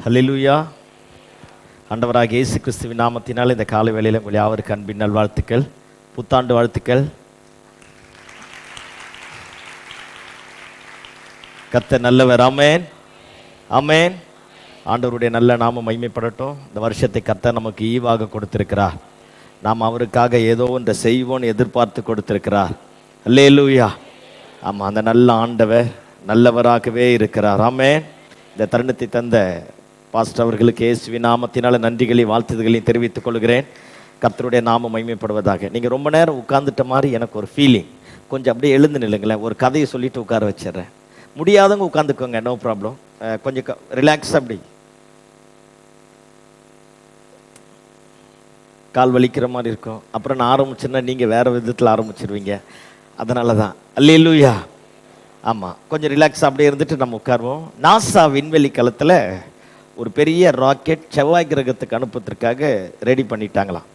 ஹல்லேலூயா. ஆண்டவராக இயேசு கிறிஸ்துவின் நாமத்தினால் இந்த காலை வேளையில் உங்கள் யாவருக்கு அன்பின் நல்வாழ்த்துக்கள், புத்தாண்டு வாழ்த்துக்கள். கர்த்தர் நல்லவர். ஆமென், ஆமென். ஆண்டவருடைய நல்ல நாமம் மகிமைப்படட்டும். இந்த வருஷத்தை கர்த்தர் நமக்கு ஈவாக கொடுத்திருக்கிறார். நாம் அவருக்காக ஏதோ ஒன்றை செய்வோன்னு எதிர்பார்த்து கொடுத்திருக்கிறார். ஹல்லேலூயா. ஆமாம், அந்த நல்ல ஆண்டவர் நல்லவராகவே இருக்கிறார். ஆமென். இந்த தருணத்தை தந்த பாஸ்டர் அவர்களுக்கு இயேசுவின் நாமத்தினால நன்றிகளையும் வாழ்த்துதல்களையும் தெரிவித்துக் கொள்கிறேன். கர்த்தருடைய நாமம் மகிமைப்படுவதாக. நீங்கள் ரொம்ப நேரம் உட்கார்ந்துட்ட மாதிரி எனக்கு ஒரு ஃபீலிங். கொஞ்சம் அப்படியே எழுந்து நில்லுங்களேன். ஒரு கதையை சொல்லிட்டு உட்கார வச்சிடுறேன். முடியாதவங்க உட்காந்துக்கோங்க, நோ ப்ராப்ளம். கொஞ்சம் ரிலாக்ஸ். அப்படி கால் வலிக்கிற மாதிரி இருக்கும். அப்புறம் நான் ஆரம்பிச்சேன்னா நீங்கள் வேறு விதத்தில் ஆரம்பிச்சிருவீங்க. அதனால தான் அல்லேலூயா. ஆமாம், கொஞ்சம் ரிலாக்ஸ் அப்படியே இருந்துட்டு நம்ம உட்காருவோம். நாசா விண்வெளி களத்தில் ஒரு பெரிய ராக்கெட் செவ்வாய் கிரகத்துக்கு அனுப்புறதுக்காக ரெடி பண்ணிட்டாங்களாம்.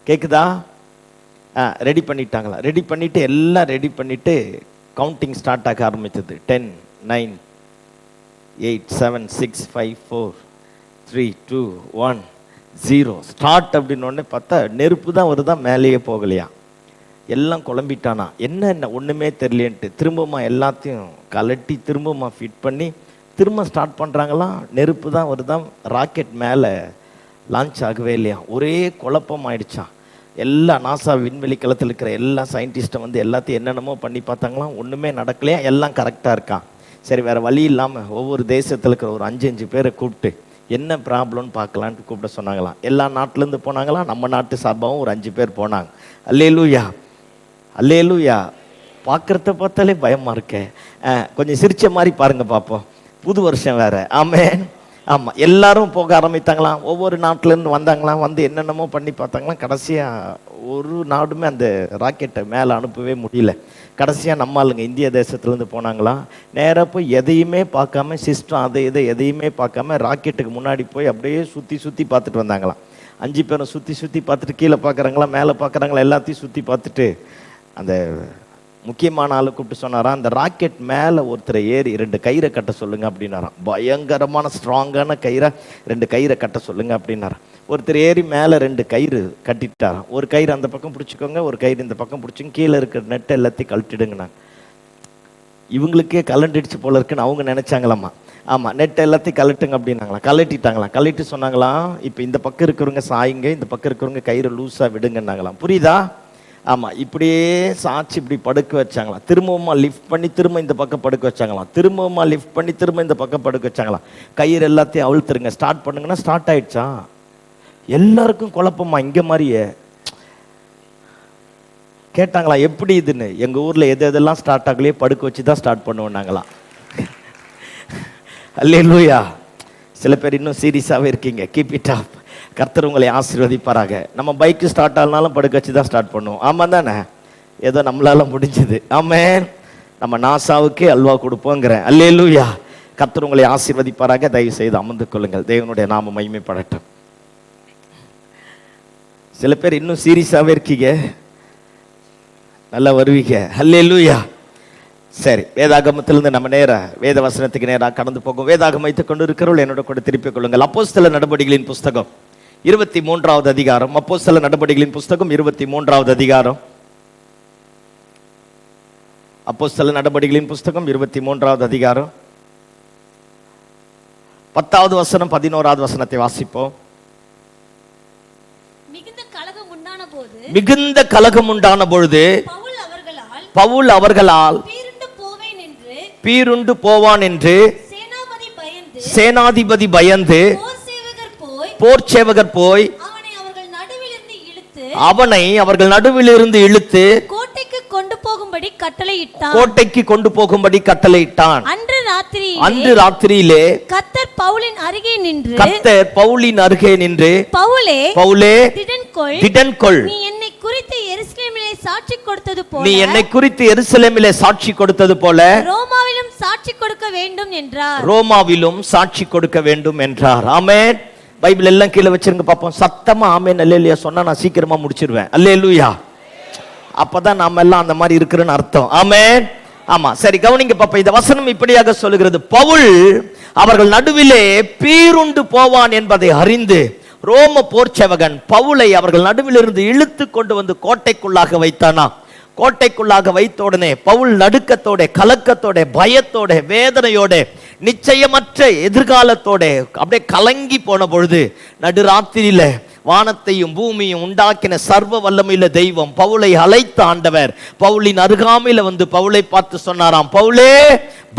கேட்குதா? ரெடி பண்ணிட்டாங்களாம். ரெடி பண்ணிவிட்டு எல்லாம் ரெடி பண்ணிவிட்டு கவுண்டிங் ஸ்டார்ட் ஆக ஆரம்பித்தது. 10, 9, 8, 7, 6, 5, 4, 3, 2, 1, 0 ஸ்டார்ட் அப்படின்னு பார்த்தா நெருப்பு தான் வருதான், மேலேயே போகலையா. எல்லாம் குழம்பிட்டானா, என்ன ஒன்றுமே தெரியலேன்ட்டு திரும்பமா எல்லாத்தையும் கலட்டி திரும்பமா ஃபிட் பண்ணி திரும்ப ஸ்டார்ட் பண்ணுறாங்களாம். நெருப்பு தான் வருதான், ராக்கெட் மேலே லான்ச் ஆகவே இல்லையா. ஒரே குழப்பம் ஆயிடுச்சான். எல்லா நாசா விண்வெளி களத்தில் இருக்கிற எல்லா சயின்டிஸ்ட்டும் எல்லாத்தையும் என்னென்னமோ பண்ணி பார்த்தாங்களாம். ஒன்றுமே நடக்கலையா. எல்லாம் கரெக்டாக இருக்கான். சரி, வேறு வழி இல்லாமல் ஒவ்வொரு தேசத்தில் இருக்கிற ஒரு 5 பேரை கூப்பிட்டு என்ன ப்ராப்ளம்னு பார்க்கலான்ட்டு கூப்பிட சொன்னாங்களாம். எல்லா நாட்டிலேருந்து போனாங்களாம். நம்ம நாட்டு சார்பாகவும் ஒரு 5 பேர் போனாங்க. அல்லேலூயா, அல்லேலூயா. பார்க்குறத பார்த்தாலே பயமாக இருக்கேன். கொஞ்சம் சிரிச்ச மாதிரி பாருங்கள் பார்ப்போம். புது வருஷம் வேறு. ஆமென். ஆமாம், எல்லாரும் போக ஆரம்பித்தாங்களாம். ஒவ்வொரு நாட்டிலேருந்து வந்தாங்களாம். வந்து என்னென்னமோ பண்ணி பார்த்தாங்களாம். கடைசியாக ஒரு நாடுமே அந்த ராக்கெட்டை மேலே அனுப்பவே முடியல. கடைசியாக நம்ம ஆளுங்க இந்திய தேசத்துலேருந்து போனாங்களாம். நேராக போய் எதையுமே பார்க்காம, சிஸ்டம் அதை எதையுமே பார்க்காம ராக்கெட்டுக்கு முன்னாடி போய் அப்படியே சுற்றி பார்த்துட்டு வந்தாங்களாம். 5 பேரும் சுற்றி பார்த்துட்டு கீழே பார்க்குறாங்களா, மேலே பார்க்குறாங்களா, எல்லாத்தையும் சுற்றி பார்த்துட்டு அந்த முக்கியமான ஆளை கூப்பிட்டு சொன்னாராம், அந்த ராக்கெட் மேலே ஒருத்தரை ஏறி 2 கயிறை கட்ட சொல்லுங்க அப்படின்னாராம். பயங்கரமான ஸ்ட்ராங்கான கயிறை 2 கயிறை கட்ட சொல்லுங்க அப்படின்னாராம். ஒருத்தர் ஏறி மேலே 2 கயிறு கட்டிட்டாராம். ஒரு கயிறு அந்த பக்கம் பிடிச்சிக்கோங்க, ஒரு கயிறு இந்த பக்கம் பிடிச்சிங்க, கீழே இருக்கிற நெட்டை எல்லாத்தையும் கழட்டிடுங்கண்ணாங்க. இவங்களுக்கே கலண்டிடுச்சு போல இருக்குன்னு அவங்க நினைச்சாங்களாம்மா. ஆமாம், நெட்டை எல்லாத்தையும் கழட்டுங்க அப்படின்னாங்களாம். கழட்டிட்டாங்களாம். கழட்டி சொன்னாங்களாம், இப்போ இந்த பக்கம் இருக்கிறவங்க சாயுங்க, இந்த பக்கம் இருக்கிறவங்க கயிறு லூஸாக விடுங்கன்னாங்களாம். புரியுதா? ஆமாம், இப்படியே சாட்சி இப்படி படுக்க வச்சாங்களாம். திரும்பவுமா லிஃப்ட் பண்ணி திரும்ப இந்த பக்கம் படுக்க வச்சாங்களாம். திரும்பவுமா லிஃப்ட் பண்ணி திரும்ப இந்த பக்கம் படுக்க வச்சாங்களாம். கயிறு எல்லாத்தையும் அழுத்துருங்க, ஸ்டார்ட் பண்ணுங்கன்னா ஸ்டார்ட் ஆயிடுச்சா. எல்லாருக்கும் குழப்பமா. இங்கே மாதிரியே கேட்டாங்களா, எப்படி இதுன்னு. எங்கள் ஊரில் எதெல்லாம் ஸ்டார்ட் ஆகலையே படுக்க வச்சு தான் ஸ்டார்ட் பண்ணுவோன்னாங்களாம். அல்லேலூயா. சில பேர் இன்னும் சீரியஸாகவே இருக்கீங்க. Keep it up. கர்த்தர் உங்களை ஆசீர்வதிப்பாராக. நம்ம பைக்கு ஸ்டார்ட் ஆனாலும் படுக்க வச்சு தான் ஸ்டார்ட் பண்ணுவோம். ஆமாம் தானே? ஏதோ நம்மளால முடிஞ்சது. ஆமென். நம்ம நாசாவுக்கே அல்வா கொடுப்போங்கிறேன். அல்லேலூயா. கர்த்தர் உங்களை ஆசீர்வதிப்பாராக. தயவு செய்து அமர்ந்து கொள்ளுங்கள். தேவனுடைய நாமம் மகிமைப்படட்டும். சில பேர் இன்னும் சீரியஸாகவே இருக்கீங்க. நல்லா வருவீங்க. அல்லேலூயா. சரி, வேதாகமத்திலிருந்து நம்ம வேத வசனத்துக்கு நேராக கடந்து போகும். வேதாகம் வைத்துக் கொண்டு இருக்கிறவர்கள் என்னோட கூட திருப்பிக் கொள்ளுங்கள். அப்போஸ்தலர் நடபடிகளின் புஸ்தகம் 23வது அதிகாரம். அப்போஸ்தலர் நடபடிகளின் புஸ்தகம் 23வது அதிகாரம். அப்போஸ்தலர் நடபடிகளின் புஸ்தகம் 23வது அதிகாரம் 10வது வசனம் 11வது வசனத்தை வாசிப்போம். மிகுந்த கலகம் உண்டான பொழுது பவுல் அவர்களால் பீருண்டு போவான் என்று சேனாதிபதி பயந்து போர் சேவகர் போய் அவனை அவர்கள் நடுவிலிருந்து இழுத்து கோட்டைக்கு கொண்டு போகும்படி கட்டளையிட்டான். அன்று ராத்திரியிலே கர்த்தர் பவுலின் அருகே நின்று பவுலே திடன்கொள், நீ என்னை குறித்து எருசலேமிலே சாட்சி கொடுத்தது போல ரோமாவிலும் சாட்சி கொடுக்க வேண்டும் என்றார். ஆமென். பைபிள் எல்லாம் கீழே வச்சிருங்க பார்ப்போம். சத்தமா ஆமென் அல்லேலூயா சொன்னா நான் சீக்கிரமா முடிச்சிருவேன். அல்லேலூயா. அப்பதான் நாம எல்லாம் அந்த மாதிரி இருக்கிறேன்னு அர்த்தம். ஆமென். ஆமா, சரி கவனிங்க பாப்பா. இந்த வசனம் இப்படியாக சொல்லுகிறது, பவுல் அவர்கள் நடுவிலே பீருண்டு போவான் என்பதை அறிந்து ரோம போர்ச்சவகன் பவுலை அவர்கள் நடுவிலிருந்து இழுத்து கொண்டு வந்து கோட்டைக்குள்ளாக வைத்தானா. கோட்டைக்குள்ளாக வைத்த உடனே பவுல் நடுக்கத்தோட, கலக்கத்தோட, பயத்தோட, வேதனையோட, நிச்சயமற்ற எதிர்காலத்தோட அப்படியே கலங்கி போன பொழுது நடுராத்திரியில வானத்தையும் பூமியும் உண்டாக்கின சர்வ வல்லமையுள்ள தெய்வம் பவுலை அழைத்த ஆண்டவர் பவுலின் அருகாமையில வந்து பவுலை பார்த்து சொன்னாராம், பவுலே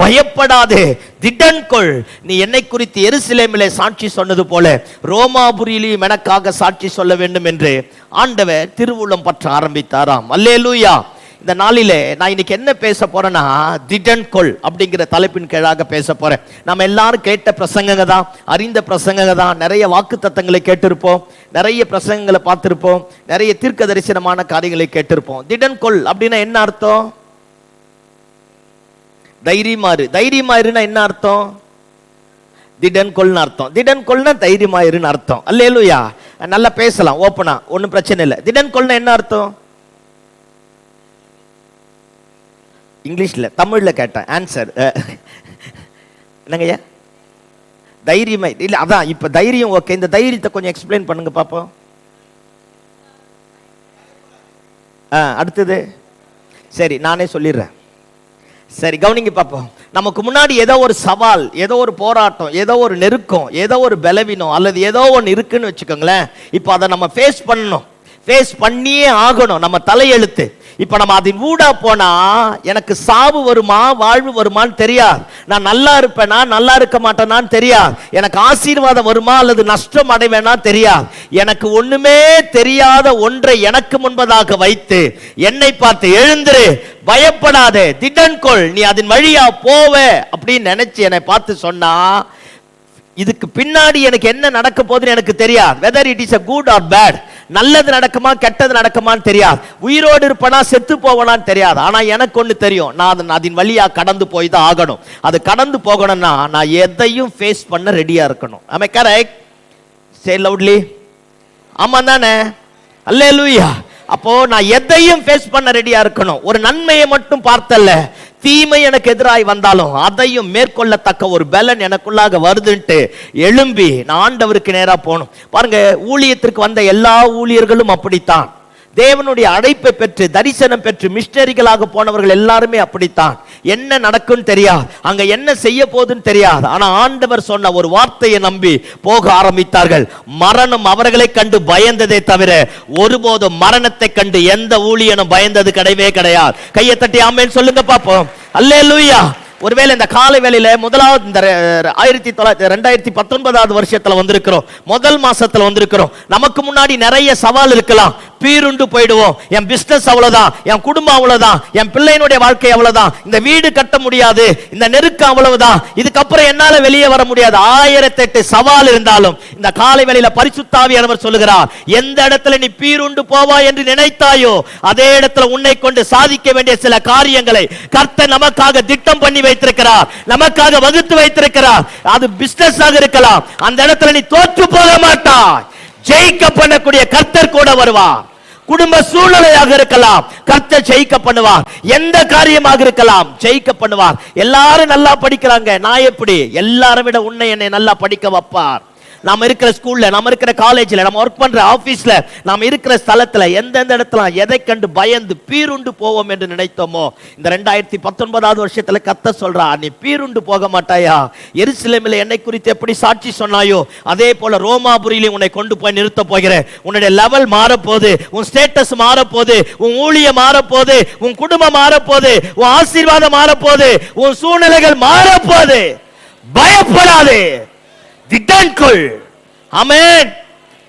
பயப்படாதே, திடன்கொள், நீ என்னை குறித்து எருசலேமிலே சாட்சி சொன்னது போல ரோமாபுரியிலும் எனக்காக சாட்சி சொல்ல வேண்டும் என்று ஆண்டவர் திருவுளம் பற்ற ஆரம்பித்தாராம். அல்லேலூயா. இந்த நாளிலே நான் இன்னைக்கு என்ன பேச போறேன்னா, திடன்கொள் அப்படிங்கிற தலைப்பின் கீழாக பேச போறேன். நம்ம எல்லாரும் கேட்ட பிரசங்கங்க தான், அறிந்த பிரசங்கங்க தான், நிறைய வாக்கு தத்தங்களை கேட்டிருப்போம், நிறைய பிரசங்கங்களை பார்த்திருப்போம், நிறைய தீர்க்க தரிசனமான காரியங்களை கேட்டிருப்போம். திடன்கொள் அப்படின்னா என்ன அர்த்தம்? தைரியமாறு. தைரியமாயிருன்னா என்ன அர்த்தம்? திடன்கொள்னு அர்த்தம். திடன்கொள்னா தைரியமாயிருன்னு அர்த்தம். அல்லேலூயா. நல்லா பேசலாம் ஓப்பனா, ஒன்றும் பிரச்சனை இல்லை. திடன்கொள்னா என்ன அர்த்தம்? இங்கிலீஷ்ல, தமிழ்ல கேட்டேன் ஆன்சர். என்னங்கய்யா? தைரியமா இல்ல, அதான் இப்ப தைரியம். ஓகே, இந்த தைரியத்தை கொஞ்சம் எக்ஸ்பிளைன் பண்ணுங்க பாப்போம். அடுத்தது சரி நானே சொல்லிடுறேன். சரி கவனிங்க பாப்போம். நமக்கு முன்னாடி ஏதோ ஒரு சவால், ஏதோ ஒரு போராட்டம், ஏதோ ஒரு நெருக்கம், ஏதோ ஒரு பலவீனம் அல்லது ஏதோ ஒன்று இருக்குன்னு வச்சுக்கோங்களேன். இப்போ அதை நம்ம ஃபேஸ் பண்ணணும், ஃபேஸ் பண்ணியே ஆகணும். நம்ம தலையெழுத்து. இப்ப நம்ம அதன் ஊடா போனா எனக்கு சாவு வருமா வாழ்வு வருமான்னு தெரியாது. நான் நல்லா இருப்பேனா நல்லா இருக்க மாட்டேனான்னு தெரியாது. எனக்கு ஆசீர்வாதம் வருமா அல்லது நஷ்டம் அடைவேனா தெரியாது. எனக்கு ஒண்ணுமே தெரியாத ஒன்றை எனக்கு முன்பதாக வைத்து என்னை பார்த்து எழுந்திரு, பயப்படாதே, திடன்கொள், நீ அதன் வழியா போவ அப்படின்னு நினைச்சு என்னை பார்த்து சொன்னா, இதுக்கு பின்னாடி எனக்கு என்ன நடக்க போகுதுன்னு எனக்கு தெரியாது. Whether it is a good or bad, நல்லது நடக்குமா கெட்டது நடக்குமான்னு தெரியாது. உயிரோடு இருப்பனா செத்து போவனான்னு தெரியாது. ஆனா எனக்கு ஒண்ணு தெரியும், நான் அதன் வழியா கடந்து போய் தான் ஆகணும். அது கடந்து போகணும்னா நான் எதையும் ஃபேஸ் பண்ண ரெடியா இருக்கணும். am I correct? say loudly. ஆமா தானே? அல்லேலூயா. அப்போ நான் எதையும் ஃபேஸ் பண்ண ரெடியா இருக்கணும். ஒரு நன்மையை மட்டும் பார்த்தல்ல, தீமை எனக்கு எதிராய் வந்தாலும் அதையும் மேற்கொள்ளத்தக்க ஒரு பலன் எனக்குள்ளாக வருதுன்ட்டு எழும்பி நான் ஆண்டவருக்கு நேரா போகணும். பாருங்க, ஊழியத்திற்கு வந்த எல்லா ஊழியர்களும் அப்படித்தான். தேவனுடைய அழைப்பை பெற்று தரிசனம் பெற்று மிஷனரிகளாக போனவர்கள் எல்லாருமே அப்படித்தான். என்ன நடக்கும்னு தெரியாது, அங்க என்ன செய்ய போகுதுன்னு தெரியாது. ஆனா ஆண்டவர் சொன்ன ஒரு வார்த்தையை நம்பி போக ஆரம்பித்தார்கள். மரணம் அவர்களை கண்டு பயந்ததே தவிர ஒருபோதும் மரணத்தை கண்டு எந்த ஊழியனும் பயந்தது கிடையவே கிடையாது. கையை தட்டி ஆமென் சொல்லுங்க பாப்போம். அல்லேலூயா. ஒருவேளை இந்த காலை வேளையில முதலாவது இந்த 2019 வருஷத்துல வந்திருக்கிறோம், முதல் மாசத்துல வந்திருக்கிறோம். நமக்கு முன்னாடி நிறைய சவால் இருக்கலாம். பீருண்டு போயிடுவோம், என் பிசினஸ் அவ்வளவுதான், என் குடும்பம் அவ்வளவுதான், என் பிள்ளையினுடைய வாழ்க்கை அவ்வளவுதான், இந்த வீடு கட்ட முடியாது, இந்த நெருக்கம் அவ்வளவுதான், இதுக்கப்புறம் என்னால வெளியே வர முடியாது. 1008 சவால் இருந்தாலும் இந்த காலை வேளையில பரிசுத்த ஆவியானவர் சொல்லுகிறார், எந்த இடத்துல நீ பீருண்டு போவா என்று நினைத்தாயோ அதே இடத்துல உன்னை கொண்டு சாதிக்க வேண்டிய சில காரியங்களை கர்த்தர் நமக்காக திட்டம் பண்ணி வைத்திருக்கிறார், நமக்காக வகுத்து வைத்திருக்கிறார். அது பிசினஸ் ஆக இருக்கலாம், அந்த இடத்துல நீ தோற்று போக மாட்டாய். ஜெயிக்க பண்ணக்கூடிய கர்த்தர் கூட வருவார். குடும்ப சூழ்நிலையாக இருக்கலாம், கர்த்தர் ஜெயிக்க பண்ணுவார். எந்த காரியமாக இருக்கலாம், ஜெயிக்க பண்ணுவார். எல்லாரும் நல்லா படிக்கிறாங்க, நான் எப்படி? எல்லாரும் விட உன்னை என்னை நல்லா படிக்க வைப்பார். நாம இருக்கிற ஸ்கூல்ல, நாம இருக்கிற காலேஜ்ல, நம்ம ஒர்க் பண்ற ஆபீஸ்ல, நாம இருக்கிற ஸ்தலத்துல எந்தெந்த இடத்துல எதை கண்டு பயந்து பீருண்டு போவோம் என்று நினைத்தோமோ, இந்த 2019 வருஷத்துல கர்த்தர் சொல்றார், நீ பீருண்டு போக மாட்டாயா. எருசலேமிலே என்னை குறித்து எப்படி சாட்சி சொன்னாயோ அதே போல ரோமாபுரியிலே உன்னை கொண்டு போய் நிறுத்த போகிறேன். உன்னுடைய லெவல் மாறப்போகுது, உன் ஸ்டேட்டஸ் மாறப்போகுது, உன் ஊழியம் மாறப்போகுது, உன் குடும்பம் மாறப்போகுது, உன் ஆசீர்வாதம் மாறப்போகுது, உன் சூழ்நிலைகள் மாறப்போகுது. பயப்படாதே, திடன்கொள். ஆமென்.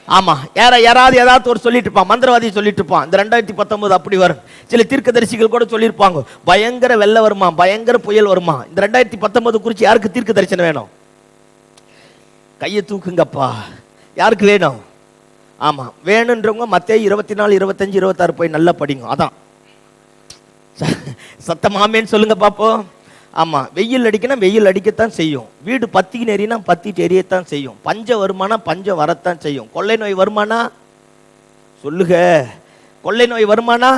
ஆமா, யாராவது ஏதாவது ஒரு சொல்லிட்டு இருப்பான், மந்திரவாதி சொல்லிட்டு இருப்பான், இந்த 2019 அப்படி வரும். சில தீர்க்கதரிசிகள் கூட சொல்லியிருப்பாங்க, பயங்கர வெள்ள வருமா, பயங்கர புயல் வருமா. இந்த 2019 குறித்து யாருக்கு தீர்க்க தரிசனம் வேணும்? கையை தூக்குங்கப்பா. யாருக்கு வேணும்? ஆமா, வேணுன்றவங்க மத்தேயு 24, 25, 26 போய் நல்லா படிங்க. அதான் சத்தமாமேன்னு சொல்லுங்க பாப்போம். ஆமா, வெயில் அடிக்கணும், வெயில் அடிக்கத்தான் செய்யும். வீடு பத்திக்கு நெறினா பத்திட்டு எரியத்தான் செய்யும். பஞ்சம் வருமானா பஞ்சம் வரத்தான் செய்யும். கொள்ளை நோய் வருமானா சொல்லுக, கொள்ளை நோய் வருமானா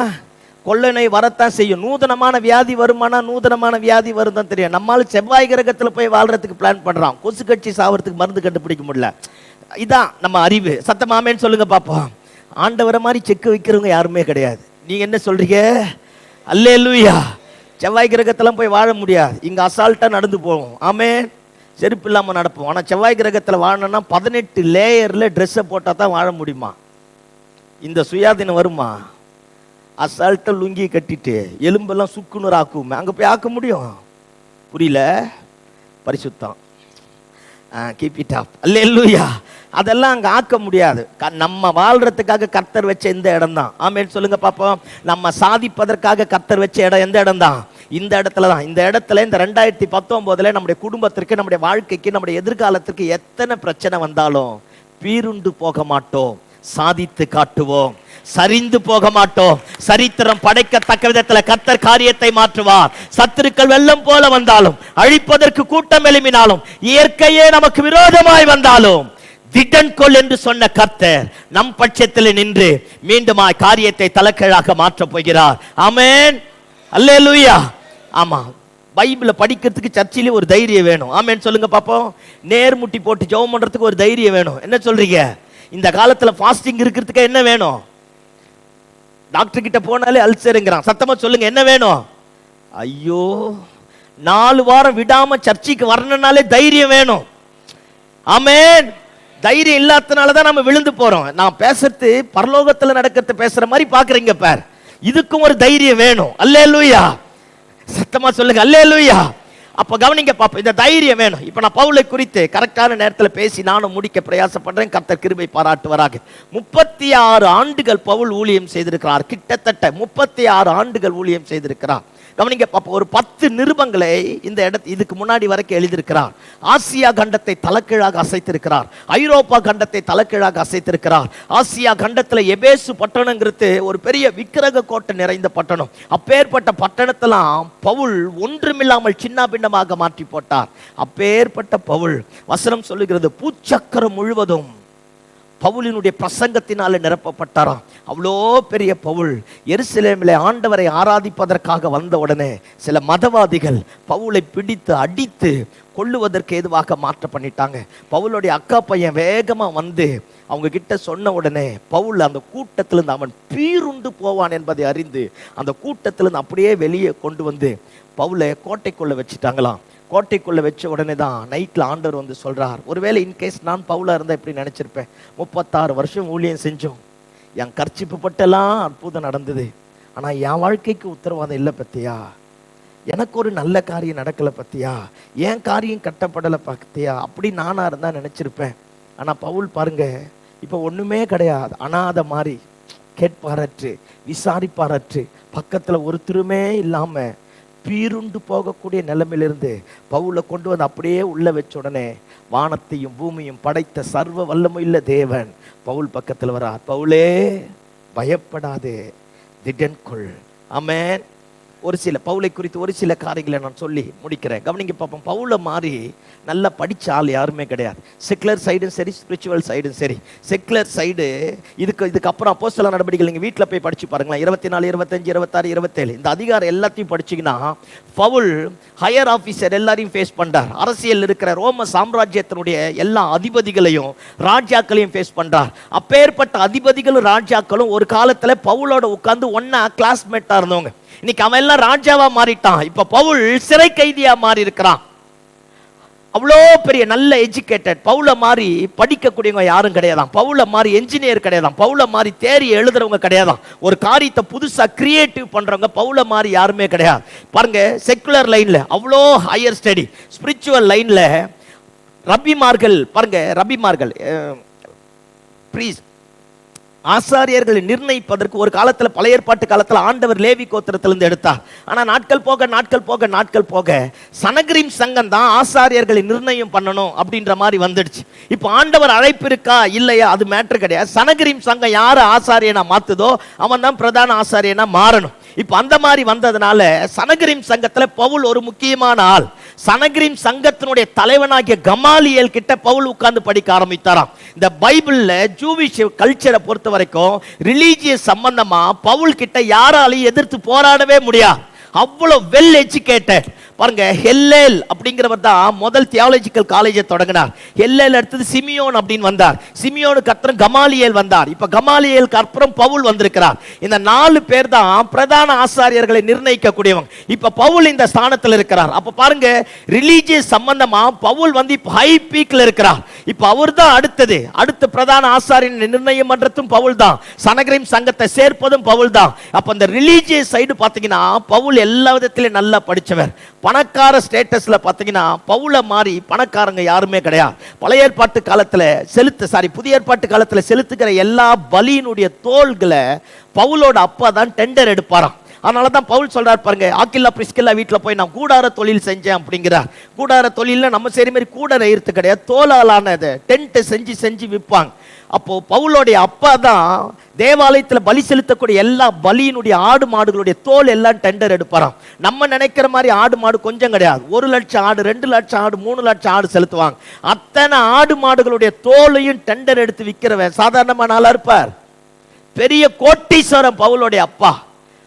கொள்ளை நோய் வரத்தான் செய்யும். நூதனமான வியாதி வருமானா நூதனமான வியாதி வரும் தான் தெரியும். நம்மளால செவ்வாய் கிரகத்தில் போய் வாழ்றதுக்கு பிளான் பண்றோம். கொசு கட்சி சாவறதுக்கு மருந்து கண்டுபிடிக்க முடியல. இதான் நம்ம அறிவு. சத்தமாமேன்னு சொல்லுங்க பாப்போம். ஆண்டவரை மாதிரி செக் வைக்கிறவங்க யாருமே கிடையாது. நீங்க என்ன சொல்றீங்க? அல்லேலூயா. செவ்வாய் கிரகத்தெல்லாம் போய் வாழ முடியாது. இங்க அசால்ட்டா நடந்து போவோம். ஆமென். செருப்பு இல்லாமல் நடப்போம். ஆனால் செவ்வாய் கிரகத்தில் வாழணும்னா 18 லேயரில் ட்ரெஸ்ஸை போட்டால் தான் வாழ முடியுமா? இந்த சுயாதீனம் வருமா? அசால்ட்டை லுங்கி கட்டிட்டு எலும்பெல்லாம் சுக்குநூறு ஆக்குமே, அங்கே போய் ஆக்க முடியும்? புரியல? பரிசுத்தம், கீப் இட் அப். அல்லேலூயா. அதெல்லாம் அங்கே ஆக்க முடியாது. நம்ம வாழ்றதுக்காக கர்த்தர் வச்ச இந்த இடம் தான். ஆமென் சொல்லுங்க பாப்போம். நம்ம சாதிப்பதற்காக கர்த்தர் வச்ச இடம் எந்த இடம் தான்? இந்த இடத்துல தான். இந்த இடத்துல இந்த 2019 நம்முடைய குடும்பத்திற்கு, நம்முடைய வாழ்க்கைக்கு, நம்முடைய எதிர்காலத்திற்கு எத்தனை பிரச்சனை வந்தாலும் பீருண்டு போக மாட்டோம், சாதித்து காட்டுவோம். சரிந்து போக மாட்டோம். சரித்திரம் படைக்கத்தக்க விதத்துல கர்த்தர் காரியத்தை மாற்றுவார். சத்துருக்கள் வெள்ளம் போல வந்தாலும், அழிப்பதற்கு கூட்டம் எழுப்பினாலும், இயற்கையே நமக்கு விரோதமாய் வந்தாலும் திடன் கொள் என்று சொன்ன கர்த்தர் நம் பட்சத்தில் நின்று மீண்டுமாய் காரியத்தை தலைக்கீழாக மாற்றப் போகிறார். ஆமென். அல்லேலூயா. ஆமா, பைபிளை படிக்கிறதுக்கு சர்ச்சிலே ஒரு தைரியம் வேணும். ஆமென் சொல்லுங்க பாப்போம். நேர்முட்டி போட்டு ஜெபம் பண்றதுக்கு ஒரு தைரியம் வேணும். என்ன சொல்றீங்க? இந்த காலத்துல ஃபாஸ்டிங் இருக்கிறதுக்கு என்ன வேணும்? டாக்டர் கிட்ட போனாலே அல்சருங்கிறான். சத்தமா சொல்லுங்க, என்ன வேணும்? ஐயோ, 4 வாரம் விடாம சர்ச்சுக்கு வரணும்னாலே தைரியம் வேணும். ஆமென். தைரியம் இல்லாதனால தான் நம்ம விழுந்து போறோம். நான் பேசுறது பரலோகத்துல நடக்கிறது பேசுற மாதிரி பாக்குறீங்க பார். இதுக்கும் ஒரு தைரியம் வேணும். அல்லேலூயா. சத்தமா சொல்லுங்க, அல்லேலூயா. அப்ப கவனிங்க பாப்போம், இந்த தைரியம் வேணும். இப்ப நான் பவுலை குறித்து கரெக்டான நேரத்தில் பேசி நானும் முடிக்க பிரயாசப்படுறேன். கர்த்தர் கிருபை பாராட்டுவராக. 36 ஆண்டுகள் பவுல் ஊழியம் செய்திருக்கிறார். கிட்டத்தட்ட 36 ஆண்டுகள் ஊழியம் செய்திருக்கிறார். கவனிங்க பாப்போம், ஒரு 10 நிருபங்களை இந்த இதுக்கு முன்னாடி வரைக்கும் எழுதியிருக்கிறார். ஆசியா கண்டத்தை தலைக்கீழாக அசைத்திருக்கிறார். ஐரோப்பா கண்டத்தை தலைக்கீழாக அசைத்திருக்கிறார். ஆசியா கண்டத்துல எபேசு பட்டணங்கிறது ஒரு பெரிய விக்கிரக கோட்டை நிறைந்த பட்டணம். அப்பேற்பட்ட பட்டணத்தெல்லாம் பவுல் ஒன்றுமில்லாமல் சின்ன பின்னமாக மாற்றி போட்டார். அப்பேற்பட்ட பவுல், வசனம் சொல்லுகிறது, பூச்சக்கரம் முழுவதும் பவுலினுடைய பிரசங்கத்தினால நிரப்பப்பட்டாராம். அவ்வளோ பெரிய பவுல் எருசலேமிலே ஆண்டவரை ஆராதிப்பதற்காக வந்த உடனே சில மதவாதிகள் பவுலை பிடித்து அடித்து கொல்லுவதற்கு ஏதுவாக மாற்ற பண்ணிட்டாங்க. பவுலுடைய அக்கா பையன் வேகமா வந்து அவங்க கிட்ட சொன்ன உடனே பவுல் அந்த கூட்டத்திலிருந்து அவன் பீருண்டு போவான் என்பதை அறிந்து அந்த கூட்டத்திலிருந்து அப்படியே வெளியே கொண்டு வந்து பவுலை கோட்டைக்குள்ள வச்சுட்டாங்களாம். கோட்டைக்குள்ள வச்ச உடனே தான் நைட்ல ஆண்டவர் வந்து சொல்றார், ஒருவேளை இன்கேஸ் நான் பவுலா இருந்தா எப்படி நினைச்சிருப்பேன்? 36 வருஷம் ஊழியம் செஞ்சோம், என் கர்ச்சிப்பு பட்டெல்லாம் அற்புதம் நடந்தது, ஆனா என் வாழ்க்கைக்கு உத்தரவாதம் இல்லை பத்தியா, எனக்கு ஒரு நல்ல காரியம் நடக்கல பத்தியா, என் காரியம் கட்டப்படலை பத்தியா, அப்படி நானா இருந்தா நினைச்சிருப்பேன். ஆனா பவுல் பாருங்க, இப்ப ஒண்ணுமே கிடையாது, அனாதை மாதிரி, கேட்பாரற்று விசாரிப்பாரற்று பக்கத்துல ஒருத்தருமே இல்லாம பீருண்டு போகக்கூடிய நிலைமையிலிருந்து பவுலை கொண்டு வந்து அப்படியே உள்ள வச்ச உடனே வானத்தையும் பூமியும் படைத்த சர்வ வல்லமையுள்ள தேவன் பவுல் பக்கத்தில் வரார். பவுலே, பயப்படாதே, திடன் கொள். ஆமென். ஒரு சில பவுலை குறித்து ஒரு சில காரியங்களை நான் சொல்லி முடிக்கிறேன். கவனிங்க பார்ப்போம். பவுலை மாதிரி நல்லா படித்த ஆள் யாருமே கிடையாது. செக்குலர் சைடும் சரி, ஸ்பிரிச்சுவல் சைடும் சரி. செக்குலர் சைடு இதுக்கப்புறம் அப்போஸ்தலர் நடவடிக்கைகள் நீங்கள் வீட்டில் போய் படிச்சு பாருங்களேன். 24, 25, 26, 27 இந்த அதிகாரம் எல்லாத்தையும் படிச்சிங்கன்னா பவுல் ஹையர் ஆஃபீஸர் எல்லாரையும் ஃபேஸ் பண்ணுறார். அரசியல் இருக்கிற ரோம சாம்ராஜ்யத்தினுடைய எல்லா அதிபதிகளையும் ராஜாக்களையும் ஃபேஸ் பண்ணுறார். அப்பேற்பட்ட அதிபதிகளும் ராஜாக்களும் ஒரு காலத்தில் பவுலோட உட்கார்ந்து ஒன்னா கிளாஸ்மேட்டாக இருந்தவங்க. இன்னைக்கு அவன் எல்லாம் ராஜாவா மாறிட்டான். இப்ப பவுல் சிறை கைதியா மாறி இருக்கிறான். அவ்வளோ பெரிய நல்ல எஜுகேட்டட் பவுல மாதிரி படிக்கக்கூடியவங்க யாரும் கிடையாதான். பவுல மாதிரி என்ஜினியர் கிடையாதான். பவுல மாதிரி தேரி எழுதுறவங்க கிடையாதான். ஒரு காரியத்தை புதுசா கிரியேட்டிவ் பண்றவங்க பவுல மாதிரி யாருமே கிடையாது. பாருங்க, செக்குலர் லைன்ல அவ்வளோ ஹையர் ஸ்டடி, ஸ்பிரிச்சுவல் லைன்ல ரபிமார்கள், பாருங்க ரபிமார்கள் ப்ளீஸ் ஆசாரியர்களை நிர்ணயிப்பதற்கு ஒரு காலத்தில் பழைய ஏற்பாட்டு காலத்தில் ஆண்டவர் லேவி கோத்திரத்திலிருந்து எடுத்தார். ஆனால் நாட்கள் போக சனகரிம் சங்கம் தான் ஆசாரியர்களை நிர்ணயம் பண்ணணும் அப்படின்ற மாதிரி வந்துடுச்சு. இப்போ ஆண்டவர் அழைப்பு இருக்கா இல்லையா அது மேட்டர் கிடையாது. சனகரிம் சங்கம் யாரை ஆசாரியனா மாத்துதோ அவன் தான் பிரதான ஆசாரியனா மாறணும். இப்ப அந்த மாதிரி வந்ததுனால சனகரிம் சங்கத்துல பவுல் ஒரு முக்கியமான ஆள். சனகரிம் சங்கத்தினுடைய தலைவனாகிய கமாலியேல் கிட்ட பவுல் உட்கார்ந்து படிக்க ஆரம்பித்தாராம். இந்த பைபிள்ல ஜூவிஷ் கல்ச்சரை பொறுத்த வரைக்கும் ரிலீஜியஸ் சம்பந்தமா பவுல் கிட்ட யாராலையும் எதிர்த்து போராடவே முடியாது. அவ்வளவு வெல் எஜுகேட்டட். பாருங்க, ஹெல்லேல் அப்படிங்கிறவர் தான் முதல் தியாலஜிக்கல் காலேஜை தொடங்கினார். ஹெல்லேல் அடுத்தது சிமியோன் அப்படின்னு வந்தார். சிமியோனுக்கு அப்புறம் கமாலியேல் வந்தார். இப்ப கமாலியேலுக்கு அப்புறம் பவுல் வந்திருக்கிறார். இந்த 4 பேர் தான் பிரதான ஆசாரியர்களை நிர்ணயிக்கக்கூடியவங்க. இப்ப பவுல் இந்த ஸ்தானத்தில் இருக்கிறார். அப்ப பாருங்க, ரிலீஜியஸ் சம்பந்தமா பவுல் வந்து இப்ப ஹை பீக்ல இருக்கிறார். இப்ப அவர் தான் அடுத்த பிரதான ஆசாரியன் நிர்ணயம் பண்றதும் பவுல் தான். சனகரிம் சங்கத்தை சேர்ப்பதும் பவுல் தான். அப்ப இந்த ரிலீஜியஸ் சைடு பாத்தீங்கன்னா பவுல் எல்லா விதத்திலும் நல்லா படிச்சவர். பணக்கார ஸ்டேட்டஸ்ல பாத்தீங்கன்னா பவுல மாதிரி பணக்காரங்க யாருமே கிடையாது. பழைய ஏற்பாட்டு காலத்துல புதிய ஏற்பாட்டு காலத்துல செலுத்துகிற எல்லா பலியினுடைய தோள்களை பவுலோட அப்பா தான் டெண்டர் எடுப்பாராம். அதனால தான் பவுல் சொல்றார் பாருங்க, ஆக்கில்லா பிரிஸ்கில்லா வீட்டில் போய் நான் கூடார தொழில் செஞ்சேன் அப்படிங்கிறார். கூடார தொழில்ல நம்ம சரி மாதிரி கூடார இருத்து கிடையாது, தோலாலானது டென்ட் செஞ்சு விற்பாங்க. அப்போ பவுலோடைய அப்பா தான் தேவாலயத்தில் பலி செலுத்தக்கூடிய எல்லா பலியினுடைய ஆடு மாடுகளுடைய தோல் எல்லாம் டெண்டர் எடுப்பாராம். நம்ம நினைக்கிற மாதிரி ஆடு மாடு கொஞ்சம் கிடையாது. 1 லட்சம் ஆடு, 2 லட்சம் ஆடு, 3 லட்சம் ஆடு செலுத்துவாங்க. அத்தனை ஆடு மாடுகளுடைய தோலையும் டெண்டர் எடுத்து விற்கிறவன் சாதாரணமான ஆளா இருப்பார்? பெரிய கோட்டீஸ்வரன் பவுலோடைய அப்பா.